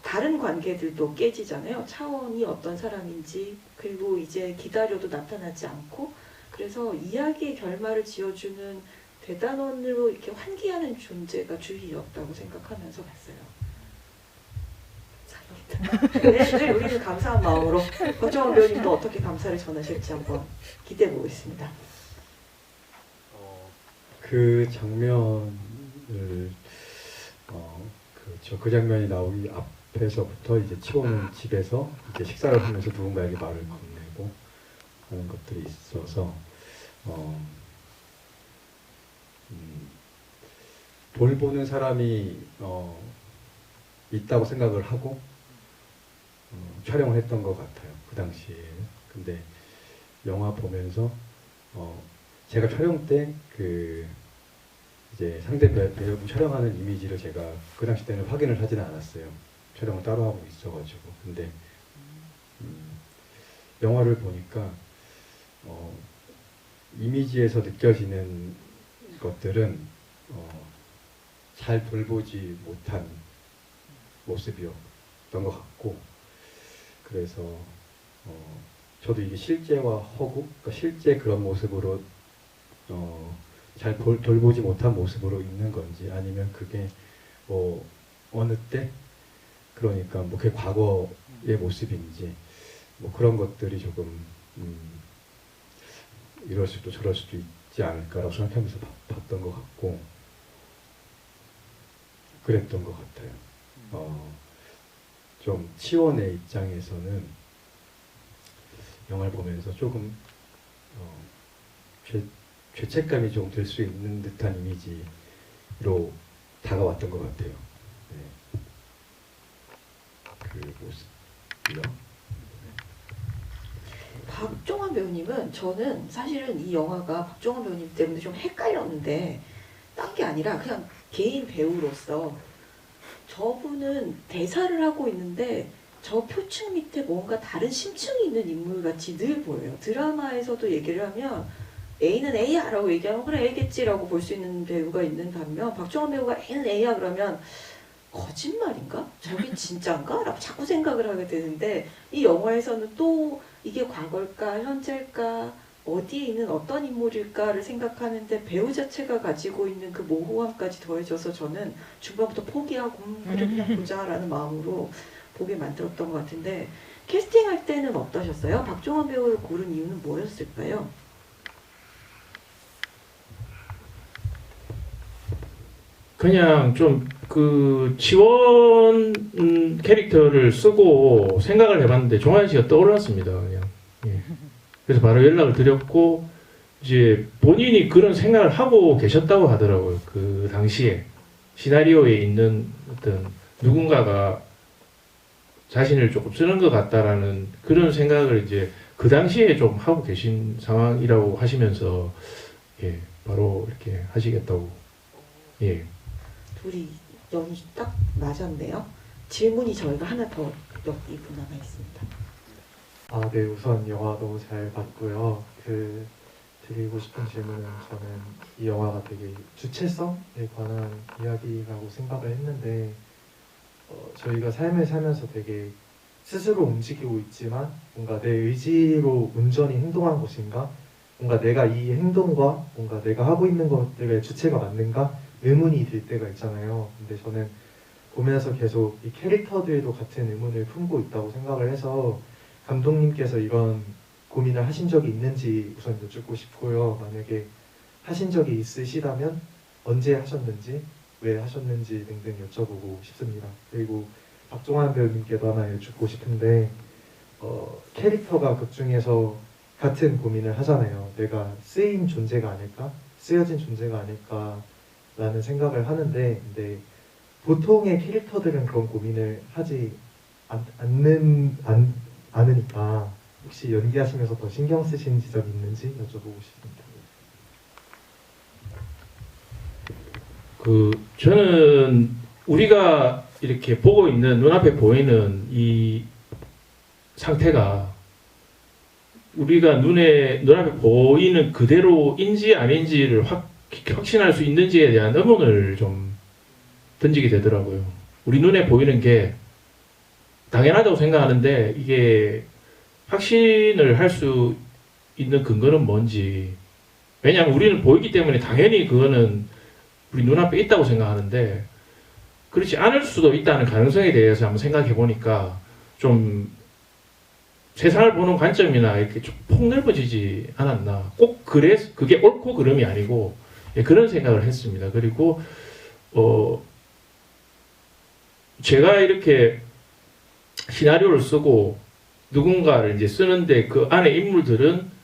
Speaker 4: 다른 관계들도 깨지잖아요. 차원이 어떤 사람인지, 그리고 이제 기다려도 나타나지 않고, 그래서 이야기의 결말을 지어주는 대단원으로 이렇게 환기하는 존재가 주희였다고 생각하면서 봤어요. 네, 우리는 감사한 마음으로 박정원 배우님도 어떻게 감사를 전하실지 한번 기대해 보겠습니다.
Speaker 3: 그 장면을 그 장면이 나오기 앞에서부터 이제 치호는 집에서 이제 식사를 하면서 누군가에게 말을 건네고 하는 것들이 있어서 돌보는 사람이 있다고 생각을 하고 촬영을 했던 것 같아요. 그 당시에. 근데 영화 보면서 제가 촬영 때 이제 상대 배우분 촬영하는 이미지를 제가 그 당시 때는 확인을 하지는 않았어요. 촬영을 따로 하고 있어가지고. 근데 영화를 보니까 이미지에서 느껴지는 것들은 잘 돌보지 못한 모습이었던 것 같고, 그래서 저도 이게 실제와 허구, 그러니까 실제 그런 모습으로 잘 돌보지 못한 모습으로 있는 건지, 아니면 그게 뭐 어느 때, 그러니까 뭐 그게 과거의 모습인지, 뭐 그런 것들이 조금 이럴 수도 저럴 수도 있지 않을까라고 생각하면서 봤던 것 같고, 그랬던 것 같아요. 좀 치원의 입장에서는 영화를 보면서 조금 죄책감이 좀 들 수 있는 듯한 이미지로 다가왔던 것 같아요. 네. 그 모습이요.
Speaker 4: 박종원 배우님은, 저는 사실은 이 영화가 박종원 배우님 때문에 좀 헷갈렸는데, 딴 게 아니라 그냥 개인 배우로서 저분은 대사를 하고 있는데 저 표층 밑에 뭔가 다른 심층이 있는 인물같이 늘 보여요. 드라마에서도 얘기를 하면 A는 A야 라고 얘기하면 그래 A겠지라고 볼 수 있는 배우가 있는 반면, 박정원 배우가 A는 A야 그러면 거짓말인가? 저게 진짜인가? 라고 자꾸 생각을 하게 되는데, 이 영화에서는 또 이게 과거일까 현재일까 어디에 있는 어떤 인물일까를 생각하는데, 배우 자체가 가지고 있는 그 모호함까지 더해져서 저는 중반부터 포기하고 그래 그냥 보자라는 마음으로 보게 만들었던 것 같은데, 캐스팅할 때는 어떠셨어요? 박종원 배우를 고른 이유는 뭐였을까요?
Speaker 2: 그냥 좀 그 지원 캐릭터를 쓰고 생각을 해봤는데 종환 씨가 떠올랐습니다. 그냥. 예. 그래서 바로 연락을 드렸고, 이제 본인이 그런 생각을 하고 계셨다고 하더라고요. 그 당시에 시나리오에 있는 어떤 누군가가 자신을 조금 쓰는 것 같다라는 그런 생각을 이제 그 당시에 좀 하고 계신 상황이라고 하시면서, 예, 바로 이렇게 하시겠다고. 예.
Speaker 4: 둘이 연이 딱 맞았네요. 질문이 저희가 하나 더 여기 남아 있습니다.
Speaker 8: 네, 우선 영화 너무 잘 봤고요. 드리고 싶은 질문은, 저는 이 영화가 되게 주체성에 관한 이야기라고 생각을 했는데, 저희가 삶을 살면서 되게 스스로 움직이고 있지만 뭔가 내 의지로 온전히 행동한 것인가? 뭔가 내가 이 행동과 뭔가 내가 하고 있는 것들의 주체가 맞는가? 의문이 들 때가 있잖아요. 근데 저는 보면서 계속 이 캐릭터들도 같은 의문을 품고 있다고 생각을 해서, 감독님께서 이런 고민을 하신 적이 있는지 우선 여쭙고 싶고요. 만약에 하신 적이 있으시다면 언제 하셨는지, 왜 하셨는지 등등 여쭤보고 싶습니다. 그리고 박종환 배우님께도 하나 여쭙고 싶은데, 캐릭터가 극 중에서 같은 고민을 하잖아요. 내가 쓰인 존재가 아닐까? 쓰여진 존재가 아닐까라는 생각을 하는데, 근데 보통의 캐릭터들은 그런 고민을 하지 않으니까 혹시 연기하시면서 더 신경 쓰신 지점이 있는지 여쭤보고 싶습니다.
Speaker 2: 저는 우리가 이렇게 보고 있는, 눈앞에 보이는 이 상태가 우리가 눈앞에 보이는 그대로인지 아닌지를 확신할 수 있는지에 대한 의문을 좀 던지게 되더라고요. 우리 눈에 보이는 게 당연하다고 생각하는데 이게 확신을 할 수 있는 근거는 뭔지. 왜냐하면 우리는 보이기 때문에 당연히 그거는 우리 눈앞에 있다고 생각하는데 그렇지 않을 수도 있다는 가능성에 대해서 한번 생각해 보니까 좀 세상을 보는 관점이나 이렇게 좀 폭넓어지지 않았나. 꼭 그게 옳고 그름이 아니고 그런 생각을 했습니다. 그리고 제가 이렇게 시나리오를 쓰고 누군가를 이제 쓰는데 그 안에 인물들은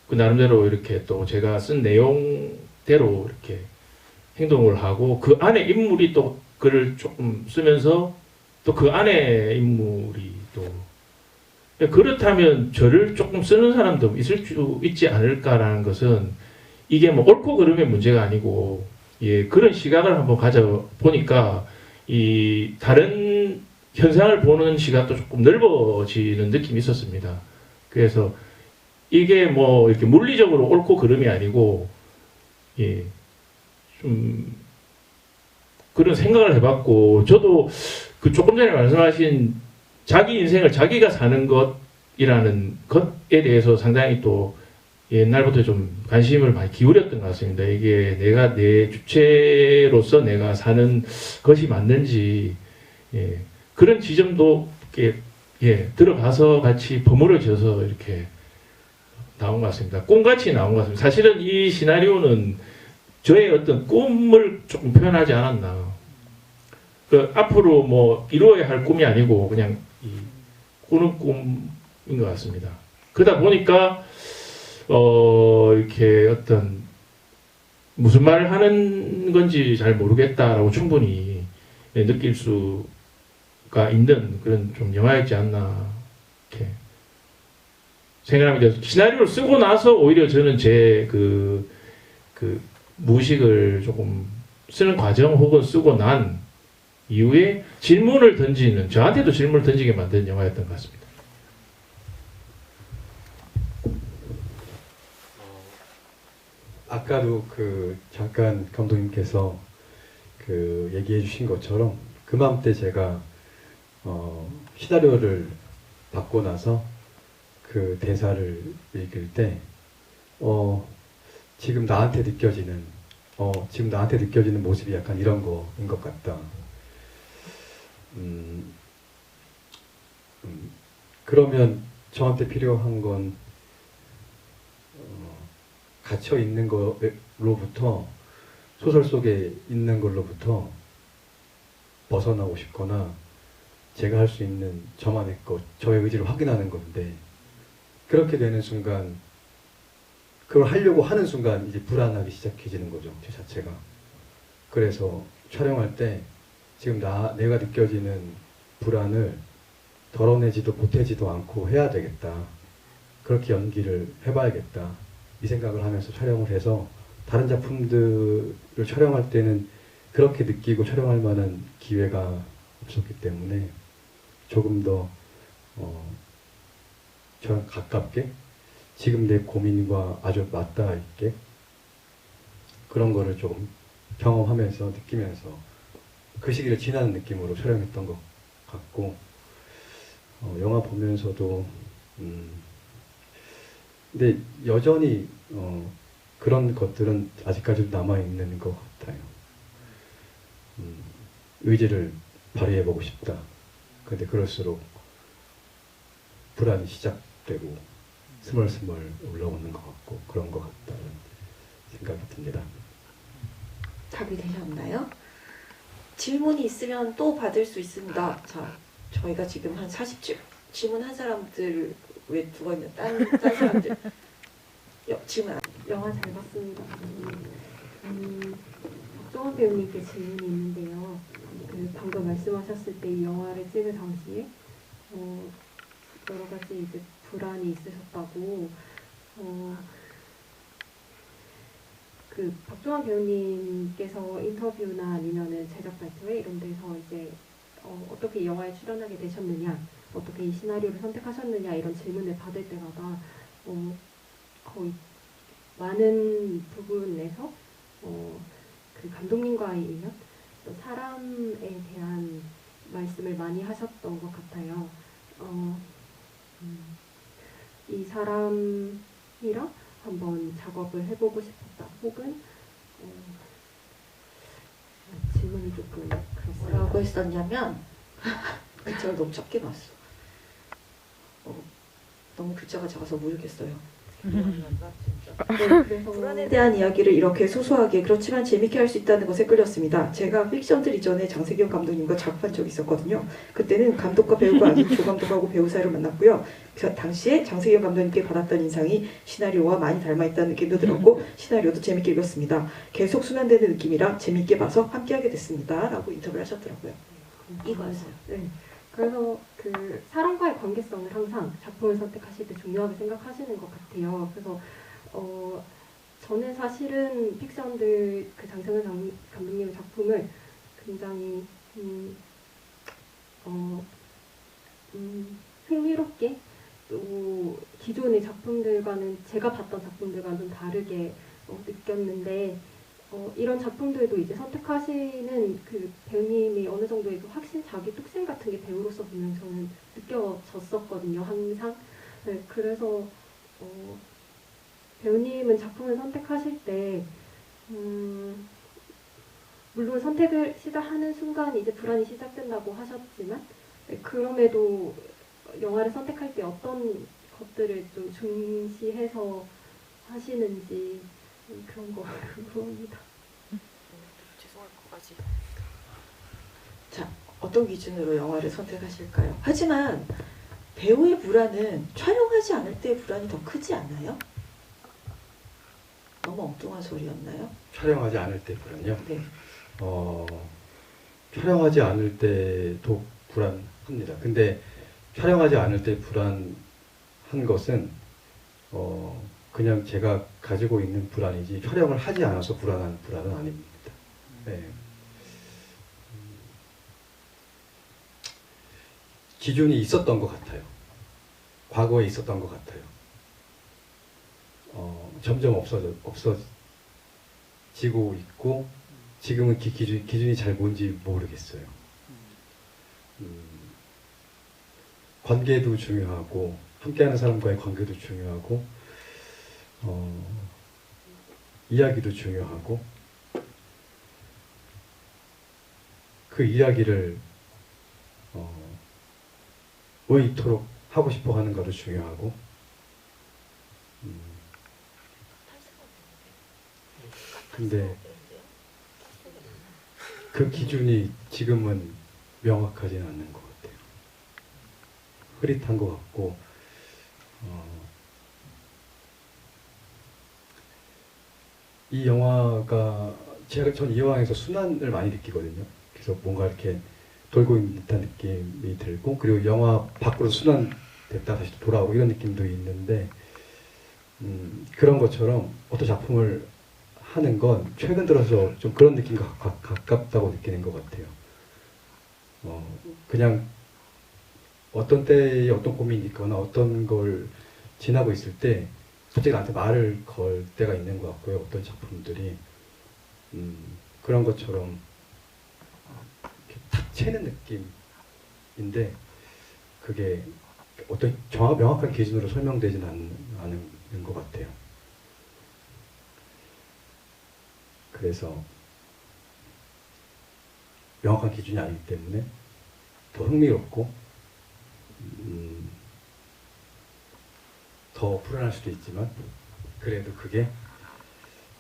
Speaker 2: 그 나름대로 이렇게 또 제가 쓴 내용대로 이렇게 행동을 하고 그 안에 인물이 또 글을 조금 쓰면서 또 그 안에 인물이 또 그렇다면 저를 조금 쓰는 사람도 있을 수 있지 않을까라는 것은 이게 뭐 옳고 그름의 문제가 아니고 그런 시각을 한번 가져보니까 이 다른 현상을 보는 시각도 조금 넓어지는 느낌이 있었습니다. 그래서 이게 뭐 이렇게 물리적으로 옳고 그름이 아니고 좀 그런 생각을 해봤고 저도 그 조금 전에 말씀하신 자기 인생을 자기가 사는 것이라는 것에 대해서 상당히 또 옛날부터 좀 관심을 많이 기울였던 것 같습니다. 이게 내가 내 주체로서 내가 사는 것이 맞는지 그런 지점도 이렇게 들어가서 같이 버무려져서 이렇게 나온 것 같습니다. 꿈같이 나온 것 같습니다. 사실은 이 시나리오는 저의 어떤 꿈을 조금 표현하지 않았나. 그 앞으로 뭐 이루어야 할 꿈이 아니고 그냥 꾸는 꿈인 것 같습니다. 그러다 보니까 이렇게 어떤 무슨 말을 하는 건지 잘 모르겠다라고 충분히 느낄 수가 있는 그런 좀 영화였지 않나 이렇게 생각합니다. 시나리오를 쓰고 나서 오히려 저는 제 그 무의식을 조금 쓰는 과정 혹은 쓰고 난 이후에 질문을 던지는 저한테도 질문을 던지게 만든 영화였던 것 같습니다.
Speaker 3: 아까도 그 잠깐 감독님께서 그 얘기해 주신 것처럼 그맘때 제가 시나리오를 받고 나서 그 대사를 읽을 때 지금 나한테 느껴지는 모습이 약간 이런 거인 것 같다. 그러면 저한테 필요한 건 갇혀 있는 거로부터 소설 속에 있는 걸로부터 벗어나고 싶거나 제가 할 수 있는 저만의 것, 저의 의지를 확인하는 건데 그렇게 되는 순간 그걸 하려고 하는 순간 이제 불안하기 시작해지는 거죠. 제 자체가. 그래서 촬영할 때 지금 내가 느껴지는 불안을 덜어내지도 보태지도 않고 해야 되겠다. 그렇게 연기를 해봐야겠다. 이 생각을 하면서 촬영을 해서 다른 작품들을 촬영할 때는 그렇게 느끼고 촬영할 만한 기회가 없었기 때문에 조금 더 저랑 가깝게 지금 내 고민과 아주 맞닿아 있게 그런 거를 조금 경험하면서 느끼면서 그 시기를 지나는 느낌으로 촬영했던 것 같고 영화 보면서도 근데 여전히 그런 것들은 아직까지도 남아있는 것 같아요. 의지를 발휘해보고 싶다. 근데 그럴수록 불안이 시작되고 스멀스멀 올라오는 것 같고 그런 것 같다는 생각이 듭니다.
Speaker 4: 답이 되셨나요? 질문이 있으면 또 받을 수 있습니다. 자, 저희가 지금 한 40줄 질문한 사람들 왜 누가 있냐? 딴 사람들 질문 안.
Speaker 1: 영화 잘 봤습니다. 박종원 배우님께 질문이 있는데요. 그 방금 말씀하셨을 때 이 영화를 찍을 당시에 여러 가지 이제 불안이 있으셨다고 그 박종원 배우님께서 인터뷰나 아니면은 제작 발표회 이런 데서 이제 어떻게 이 영화에 출연하게 되셨느냐, 어떻게 이 시나리오를 선택하셨느냐 이런 질문을 받을 때마다 거의 많은 부분에서 그 감독님과의 인연
Speaker 9: 어떤 사람에 대한 말씀을 많이 하셨던 것 같아요. 이 사람이랑 한번 작업을 해보고 싶었다. 혹은 질문이 조금 그랬어요.
Speaker 4: 뭐라고 했었냐면 글자를 너무 적게 봤어. 너무 글자가 작아서 모르겠어요.
Speaker 9: 네, 그래서
Speaker 4: 불안에 대한 이야기를 이렇게 소소하게 그렇지만 재밌게 할 수 있다는 것에 끌렸습니다. 제가 픽션들 이전에 장세경 감독님과 작업한 적이 있었거든요. 그때는 감독과 배우가 아닌 조감독하고 배우 사이를 만났고요. 그래서 당시에 장세경 감독님께 받았던 인상이 시나리오와 많이 닮아있다는 느낌도 들었고 시나리오도 재밌게 읽었습니다. 계속 순환되는 느낌이라 재밌게 봐서 함께하게 됐습니다. 라고 인터뷰를 하셨더라고요. 이거였어요.
Speaker 9: 네. 그래서 그 사람과의 관계성을 항상 작품을 선택하실 때 중요하게 생각하시는 것 같아요. 그래서 저는 사실은 픽션들 그 장세경 감독님의 작품을 굉장히 흥미롭게 또 기존의 작품들과는 제가 봤던 작품들과는 좀 다르게 느꼈는데 이런 작품들도 이제 선택하시는 그 배우님이 어느 정도의 그 확신, 자기 뚝심 같은 게 배우로서 보면 저는 느껴졌었거든요, 항상. 네, 그래서 배우님은 작품을 선택하실 때 물론 선택을 시작하는 순간 이제 불안이 시작된다고 하셨지만 네, 그럼에도 영화를 선택할 때 어떤 것들을 좀 중시해서 하시는지 그런 거 궁금합니다.
Speaker 4: 죄송할 것까지. 자, 어떤 기준으로 영화를 선택하실까요? 하지만 배우의 불안은 촬영하지 않을 때의 불안이 더 크지 않나요? 너무 엉뚱한 소리였나요?
Speaker 3: 촬영하지 않을 때 불안요?
Speaker 4: 네.
Speaker 3: 촬영하지 않을 때도 불안합니다. 근데 촬영하지 않을 때 불안한 것은 그냥 제가 가지고 있는 불안이지 촬영을 하지 않아서 불안한 불안은 아닙니다. 네. 기준이 있었던 것 같아요. 과거에 있었던 것 같아요. 점점 없어지고 있고 지금은 기준이 잘 뭔지 모르겠어요. 관계도 중요하고 함께하는 사람과의 관계도 중요하고 이야기도 중요하고 그 이야기를 왜 이토록 하고 싶어 하는가도 중요하고 근데 그 기준이 지금은 명확하지는 않는 것 같아요. 흐릿한 것 같고 이 영화가 전 이 영화에서 순환을 많이 느끼거든요. 그래서 뭔가 이렇게 돌고 있는 듯한 느낌이 들고 그리고 영화 밖으로 순환됐다 다시 돌아오고 이런 느낌도 있는데 그런 것처럼 어떤 작품을 하는 건 최근 들어서 좀 그런 느낌과 가깝다고 느끼는 것 같아요. 그냥 어떤 때에 어떤 고민이 있거나 어떤 걸 지나고 있을 때 갑자기 나한테 말을 걸 때가 있는 것 같고요. 어떤 작품들이 그런 것처럼 이렇게 탁 채는 느낌인데 그게 어떤 명확한 기준으로 설명되지는 않는 것 같아요. 그래서 명확한 기준이 아니기 때문에 더 흥미롭고 더 불안할 수도 있지만 그래도 그게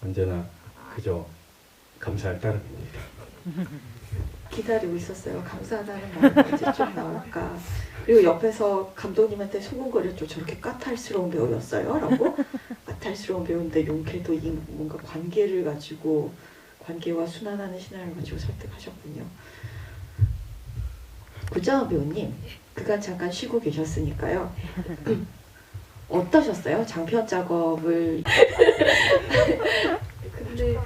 Speaker 3: 언제나 그저 감사할 따름입니다.
Speaker 4: 기다리고 있었어요. 감사하다는 말이 언제쯤 나올까. 그리고 옆에서 감독님한테 소곤거렸죠. 저렇게 까탈스러운 배우였어요? 라고. 까탈스러운 배우인데 용케도 뭔가 관계를 가지고 관계와 순환하는 신화를 가지고 설득하셨군요. 구자원 배우님, 그간 잠깐 쉬고 계셨으니까요. 어떠셨어요? 장편 작업을.
Speaker 1: 근데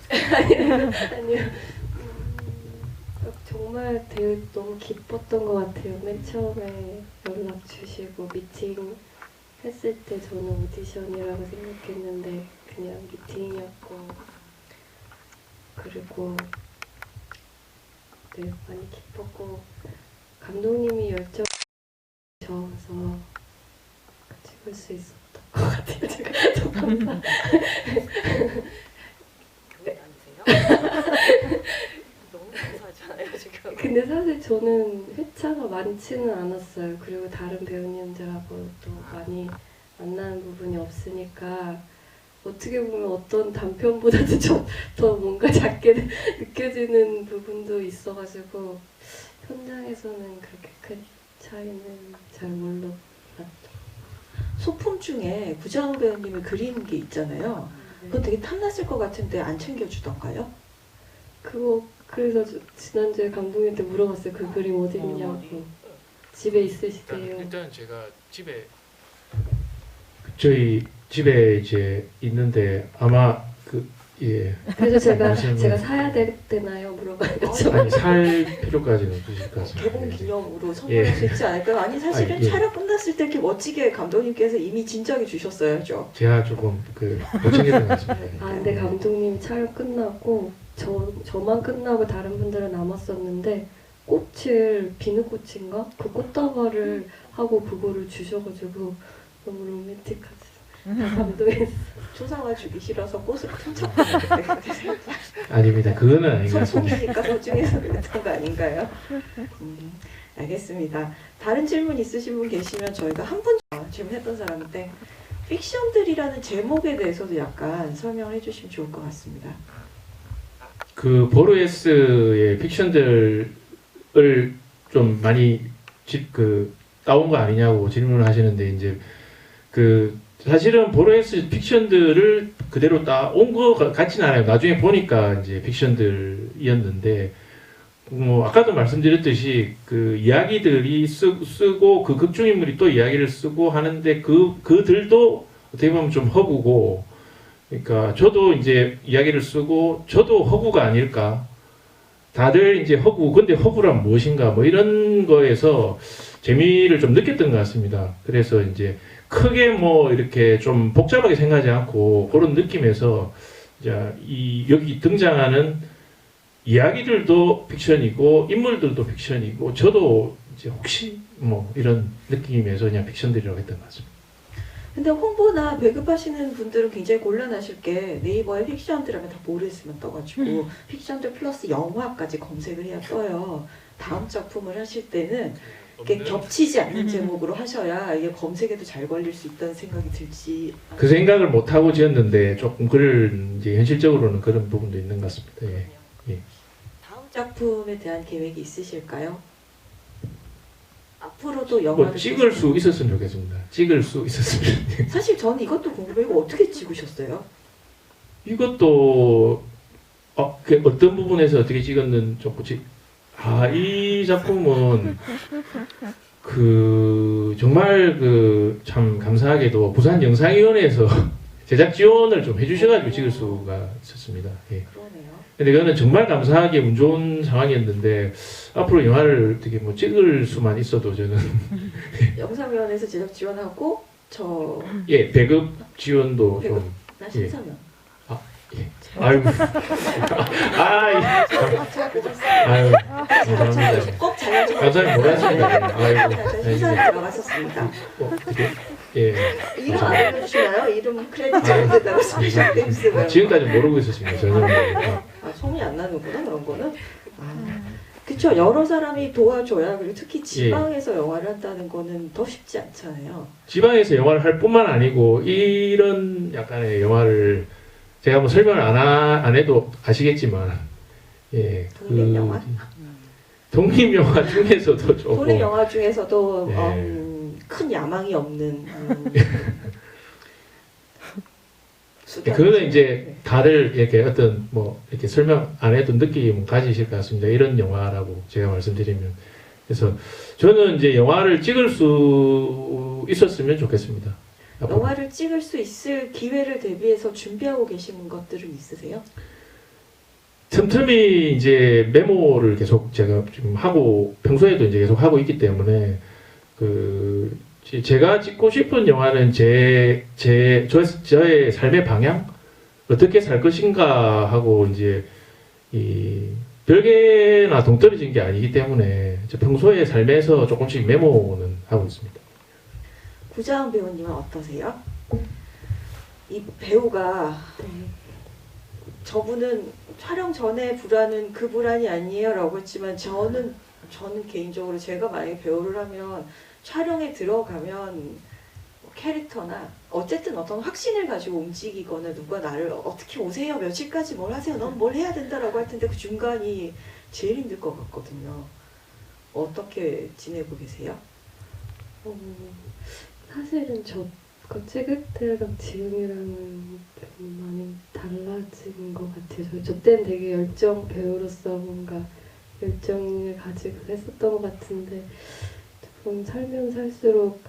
Speaker 1: 아니요. 정말 되게 너무 기뻤던 것 같아요. 맨 처음에 연락 주시고 미팅 했을 때 저는 오디션이라고 생각했는데 그냥 미팅이었고 그리고 네, 많이 기뻤고 감독님이 열정 저어서 찍을 수 있었던 것 같아요. 제가 조금
Speaker 5: 너무 감사하잖아요 지금.
Speaker 1: 근데 사실 저는 회차가 많지는 않았어요. 그리고 다른 배우님들하고 또 많이 만나는 부분이 없으니까 어떻게 보면 어떤 단편보다도 좀 더 뭔가 작게 느껴지는 부분도 있어가지고 현장에서는 그렇게 큰 차이는 잘 몰랐죠.
Speaker 4: 소품 중에 구자호 배우님이 그리는 게 있잖아요. 그거 되게 탐났을 것 같은데 안 챙겨주던가요?
Speaker 1: 그거 그래서 지난주에 감독님한테 물어봤어요. 그 그림 어디 있냐고. 집에 있으시대요.
Speaker 2: 일단 제가 집에 저희 집에 이제 있는데 아마 예.
Speaker 1: 그래서 제가
Speaker 2: 말씀을-
Speaker 1: 사야 되나요? 물어봐야죠.
Speaker 2: 아니 살 필요까지는 없으실 것 같습니다.
Speaker 4: 개봉 기념으로 선물할 수 있지 않을까요? 아니 사실은
Speaker 2: 아니, 예.
Speaker 4: 촬영 끝났을 때 이렇게 멋지게 감독님께서 이미 진작에 주셨어야죠.
Speaker 2: 제가 조금 못 챙겼던 것 같습니다.
Speaker 1: 아 근데 감독님 촬영 끝나고 저만 끝나고 다른 분들은 남았었는데 꽃을 비누꽃인가? 그 꽃다발을 하고 그거를 주셔가지고 너무 로맨틱하지. 감동했어.
Speaker 4: 초상화 주기 싫어서 꽃을 훔쳤는데
Speaker 2: 아닙니다. 그거는 아닌 것 같습니다.
Speaker 4: 소품이니까 소중해서 그랬던 거 아닌가요? 알겠습니다. 다른 질문 있으신 분 계시면 저희가 한 분 질문했던 사람인데 픽션들이라는 제목에 대해서도 약간 설명을 해주시면 좋을 것 같습니다.
Speaker 2: 그 보르헤스의 픽션들을 좀 많이 따온 거 아니냐고 질문을 하시는데 이제 사실은 보르헤스 픽션들을 그대로 따온 거 같지는 않아요. 나중에 보니까 이제 픽션들이었는데 뭐 아까도 말씀드렸듯이 그 이야기들이 쓰고 그 극중인물이 또 이야기를 쓰고 하는데 그들도 어떻게 보면 좀 허구고, 그러니까 저도 이제 이야기를 쓰고 저도 허구가 아닐까. 다들 이제 허구, 근데 허구란 무엇인가 뭐 이런 거에서 재미를 좀 느꼈던 것 같습니다. 그래서 이제 크게 뭐 이렇게 좀 복잡하게 생각하지 않고 그런 느낌에서 여기 등장하는 이야기들도 픽션이고 인물들도 픽션이고 저도 이제 혹시 뭐 이런 느낌에서 그냥 픽션들이라고 했던 것 같습니다.
Speaker 4: 근데 홍보나 배급하시는 분들은 굉장히 곤란하실 게 네이버에 픽션들 하면 다 모르겠으면 떠가지고 픽션들 플러스 영화까지 검색을 해야 떠요. 다음 작품을 하실 때는 이게 겹치지 않는 제목으로 하셔야 이게 검색에도 잘 걸릴 수 있다는 생각이 들지.
Speaker 2: 그 생각을 못 하고 지었는데 조금 이제 현실적으로는 그런 부분도 있는 것 같습니다. 예.
Speaker 4: 다음 작품에 대한 계획이 있으실까요? 앞으로도 영화를
Speaker 2: 뭐 찍을 수 있었으면 좋겠습니다. 찍을 수 있었으면.
Speaker 4: 사실 저는 이것도 궁금해요. 이거 어떻게 찍으셨어요?
Speaker 2: 이것도 어떤 부분에서 어떻게 찍었는 조금 이 작품은 정말 참 감사하게도 부산 영상위원회에서 제작 지원을 좀 해주셔가지고 찍을 수가 있었습니다. 예.
Speaker 4: 그러네요.
Speaker 2: 근데 그거는 정말 감사하게 운 좋은 상황이었는데 앞으로 영화를 어떻게 뭐 찍을 수만 있어도 저는
Speaker 4: 영상위원회에서 제작 지원하고
Speaker 2: 배급 지원도
Speaker 4: 배급.
Speaker 2: 좀
Speaker 4: 나 신사면.
Speaker 2: 아이고 아유 감사합니다.
Speaker 4: 꼭 잘라주고.
Speaker 2: 감사합니다. 몰랐습니다. 아이고
Speaker 4: 신사에 들어갔었습니다.
Speaker 2: 예.
Speaker 4: 이름 안 알려주시나요? 이름 크레딧 잘못됐다고 스페셜 댄스.
Speaker 2: 지금까지 모르고 있었습니다. 전혀.
Speaker 4: 소문이 안 나는구나 그런 거는. 그렇죠. 여러 사람이 도와줘야, 그리고 특히 지방에서 영화를 한다는 거는 더 쉽지 않잖아요.
Speaker 2: 지방에서 영화를 할 뿐만 아니고 이런 약간의 영화를 제가 뭐 설명을 안 해도 아시겠지만
Speaker 4: 독립영화?
Speaker 2: 독립영화 중에서도 조금
Speaker 4: 독립영화 중에서도
Speaker 2: 네.
Speaker 4: 큰 야망이 없는
Speaker 2: 그거는 이제 다들 이렇게 어떤 뭐 이렇게 설명 안 해도 느낌 가지실 것 같습니다. 이런 영화라고 제가 말씀드리면. 그래서 저는 이제 영화를 찍을 수 있었으면 좋겠습니다. 앞으로.
Speaker 4: 영화를 찍을 수 있을 기회를 대비해서 준비하고 계시는 것들은 있으세요?
Speaker 2: 틈틈이 이제 메모를 계속 제가 지금 하고 평소에도 이제 계속 하고 있기 때문에 제가 찍고 싶은 영화는 저의 삶의 방향 어떻게 살 것인가 하고 이제 별개나 동떨어진 게 아니기 때문에 평소의 삶에서 조금씩 메모는 하고 있습니다.
Speaker 4: 구자은 배우님은 어떠세요? 이 배우가 저분은 촬영 전에 불안은 그 불안이 아니에요 라고 했지만 저는 개인적으로 제가 만약에 배우를 하면 촬영에 들어가면 캐릭터나 어쨌든 어떤 확신을 가지고 움직이거나 누가 나를 어떻게 오세요 며칠까지 뭘 하세요 넌 뭘 해야 된다라고 할 텐데 그 중간이 제일 힘들 것 같거든요. 어떻게 지내고 계세요?
Speaker 1: 사실은 그 찍을 때랑 지금이랑은 좀 많이 달라진 것 같아요. 저 때는 되게 열정 배우로서 뭔가 열정을 가지고 했었던 것 같은데 좀 살면 살수록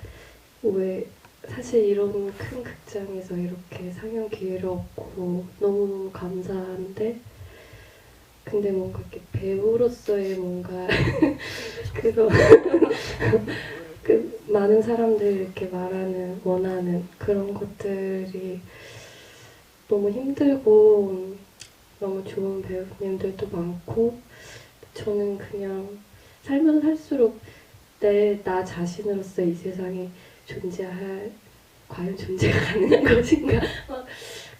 Speaker 1: 왜 사실 이런 큰 극장에서 이렇게 상영 기회를 얻고 너무너무 감사한데 근데 뭔가 이렇게 배우로서의 뭔가 그거 그 많은 사람들이 이렇게 말하는 원하는 그런 것들이 너무 힘들고 너무 좋은 배우님들도 많고 저는 그냥 살면 살수록 나 자신으로서 이 세상에 과연 존재가 가능한 것인가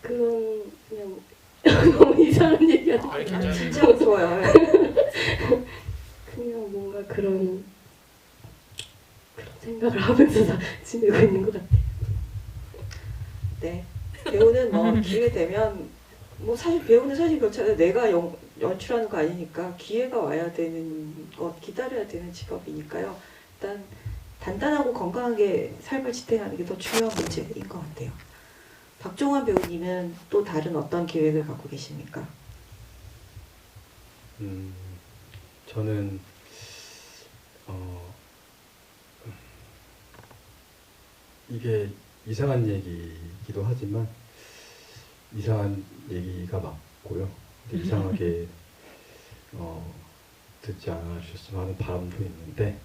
Speaker 1: 그런 그냥 너무 이상한 얘기하는
Speaker 4: 진짜 좋아요.
Speaker 1: 그냥 뭔가 그런 생각을 하면서 지내고 있는 것 같아요.
Speaker 4: 네, 배우는 뭐 기회 되면 뭐 사실 배우는 사실 그렇잖아요. 내가 연출하는 거 아니니까 기회가 와야 되는 것 기다려야 되는 직업이니까요. 일단 단단하고 건강하게 삶을 지탱하는 게 더 중요한 문제인 것 같아요. 박종환 배우님은 또 다른 어떤 계획을 갖고 계십니까?
Speaker 3: 저는 이게 이상한 얘기이기도 하지만 이상한 얘기가 맞고요. 이상하게 듣지 않아 주셨으면 하는 바람도 있는데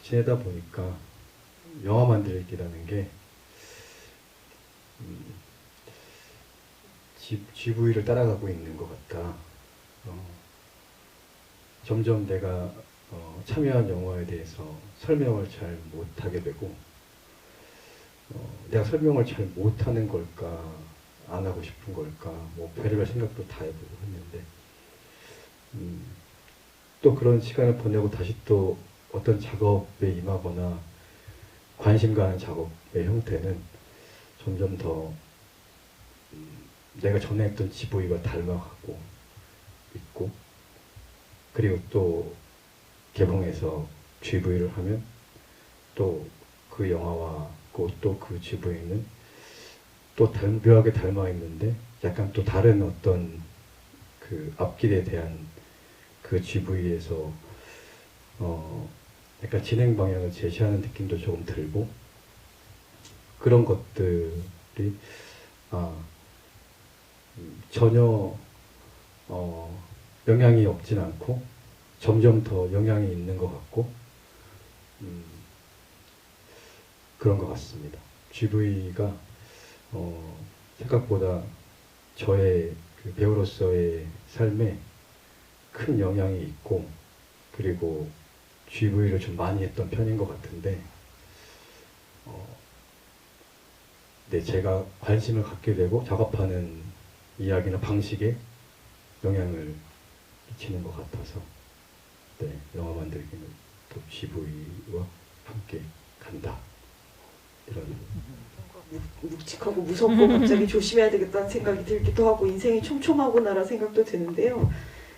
Speaker 3: 지내다 보니까 영화 만들기라는 게 GV를 따라가고 있는 것 같다. 점점 내가 참여한 영화에 대해서 설명을 잘 못하게 되고 내가 설명을 잘 못하는 걸까 안 하고 싶은 걸까 뭐 별의별 생각도 다 해보고 했는데 또 그런 시간을 보내고 다시 또 어떤 작업에 임하거나 관심 가는 작업의 형태는 점점 더 내가 전에 했던 GV가 닮아가고 있고 그리고 또 개봉해서 GV를 하면 또 그 영화와 또 그 GV는 또 묘하게 닮아 있는데 약간 또 다른 어떤 그 앞길에 대한 그 GV에서 약간 진행 방향을 제시하는 느낌도 조금 들고 그런 것들이 전혀 영향이 없진 않고 점점 더 영향이 있는 것 같고 그런 것 같습니다. GV가 생각보다 저의 그 배우로서의 삶에 큰 영향이 있고 그리고 GV를 좀 많이 했던 편인 것 같은데 네, 제가 관심을 갖게 되고 작업하는 이야기나 방식에 영향을 미치는 것 같아서 네, 영화 만들기는 또 GV와 함께 간다. 이런
Speaker 4: 묵직하고 무섭고 갑자기 조심해야 되겠다는 생각이 들기도 하고 인생이 촘촘하구나라는 생각도 드는데요.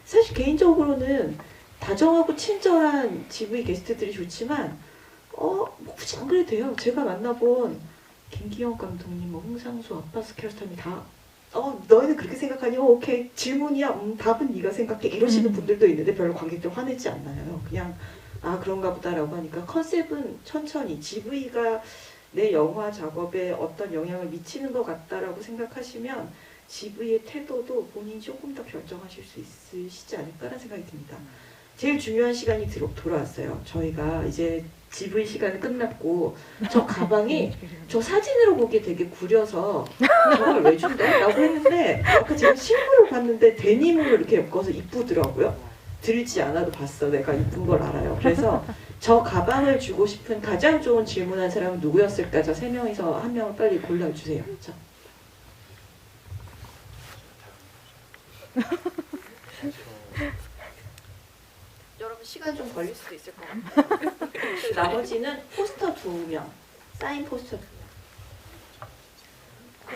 Speaker 4: 사실 개인적으로는 다정하고 친절한 GV 게스트들이 좋지만 뭐 굳이 안 그래도 돼요. 제가 만나본 김기영 감독님, 홍상수, 아빠스 캐스터님 다 너희는 그렇게 생각하니? 오케이 질문이야. 답은 네가 생각해. 이러시는 분들도 있는데 별로 관객들 화내지 않나요? 그냥 그런가 보다라고 하니까 컨셉은 천천히 GV가 내 영화 작업에 어떤 영향을 미치는 것 같다라고 생각하시면 GV의 태도도 본인이 조금 더 결정하실 수 있으시지 않을까라는 생각이 듭니다. 제일 중요한 시간이 돌아왔어요. 저희가 이제 GV 시간이 끝났고 저 가방이 저 사진으로 보기에 되게 구려서 저걸 왜 준대? 라고 했는데 아까 제가 실물을 봤는데 데님으로 이렇게 엮어서 이쁘더라고요. 들지 않아도 봤어. 내가 이쁜 걸 알아요. 그래서 저 가방을 주고 싶은 가장 좋은 질문한 사람은 누구였을까? 저 세 명이서 한 명을 빨리 골라주세요. 자. 여러분 시간 좀 걸릴 수도 있을 것 같아요. 나머지는 포스터 2명, 사인 포스터 2명.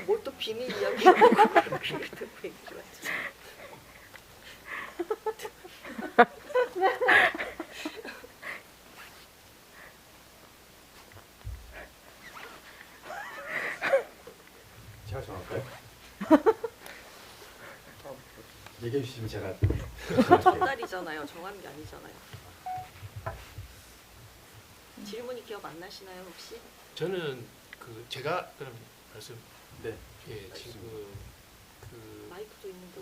Speaker 4: 뭘 또 비밀 이야기하고 듣고 얘기하지.
Speaker 3: 제가 정할까요? 얘기해 주시면 제가
Speaker 4: 전달이잖아요. 정하는 게 아니잖아요. 질문이 기억 안 나시나요 혹시?
Speaker 2: 저는 그 제가 그럼 말씀
Speaker 3: 네.
Speaker 2: 예 지금
Speaker 4: 마이크도 있는데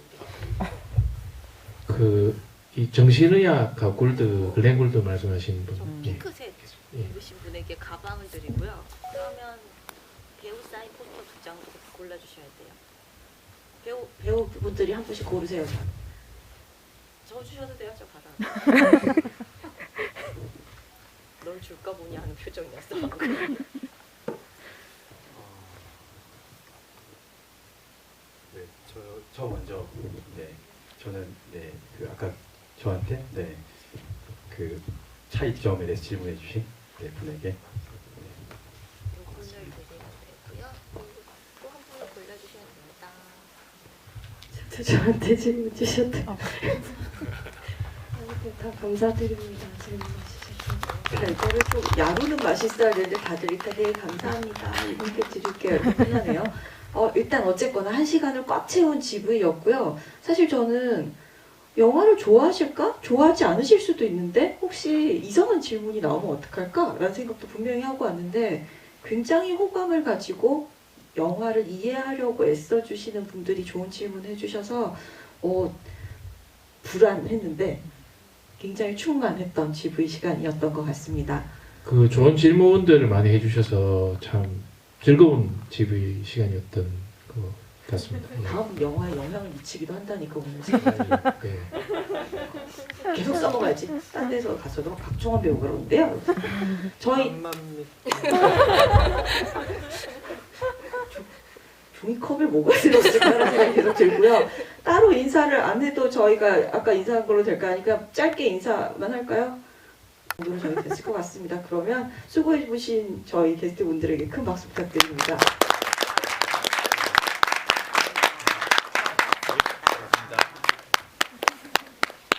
Speaker 2: 이 정신의학 골드 글렌 골드 말씀하신 분 예.
Speaker 4: 핑크색
Speaker 2: 예.
Speaker 4: 입으신 분에게 가방을 드리고요. 그러면 배우 사인 포스터 2장 골라주셔야 돼요. 배우 분들이 한 분씩 고르세요. 저 주셔도 돼요. 저 받아. 널 줄까 보니 하는 표정이었어.
Speaker 3: 네, 저 먼저 네, 저는 네, 그 아까 저한테 네, 그 차이점에 대해서 질문해 주신 네, 분에게
Speaker 4: 분을 드리면 되고요. 또 한 분을 골라주시면 됩니다.
Speaker 1: 저한테 질문 주셨대. 다 감사드립니다. 질문 주셔서.
Speaker 4: 네, 이거를 좀 야루는 맛있어야 되는데 다들 이렇게 되게 감사합니다. 이렇게 드릴게요. 이렇게 끝나네요. 일단 어쨌거나 1시간을 꽉 채운 GV였고요. 사실 저는 영화를 좋아하실까? 좋아하지 않으실 수도 있는데 혹시 이상한 질문이 나오면 어떡할까? 라는 생각도 분명히 하고 왔는데 굉장히 호감을 가지고 영화를 이해하려고 애써주시는 분들이 좋은 질문 해주셔서 불안했는데 굉장히 충만했던 GV 시간이었던 것 같습니다.
Speaker 2: 그 좋은 질문들을 많이 해주셔서 참 즐거운 GV 시간이었던 것 같습니다. 예.
Speaker 4: 다음 영화에 영향을 미치기도 한다니까 오늘
Speaker 2: 예.
Speaker 4: 계속 써먹어야지. 딴 데서 가서도 박종원 배우 그러는데요. 저희 종이컵을 뭐가 들었을까라는 생각이 계속 들고요. 따로 인사를 안 해도 저희가 아까 인사한 걸로 될까 하니까 짧게 인사만 할까요? 정도로 저희 됐을 것 같습니다. 그러면 수고해주신 저희 게스트분들에게 큰 박수 부탁드립니다.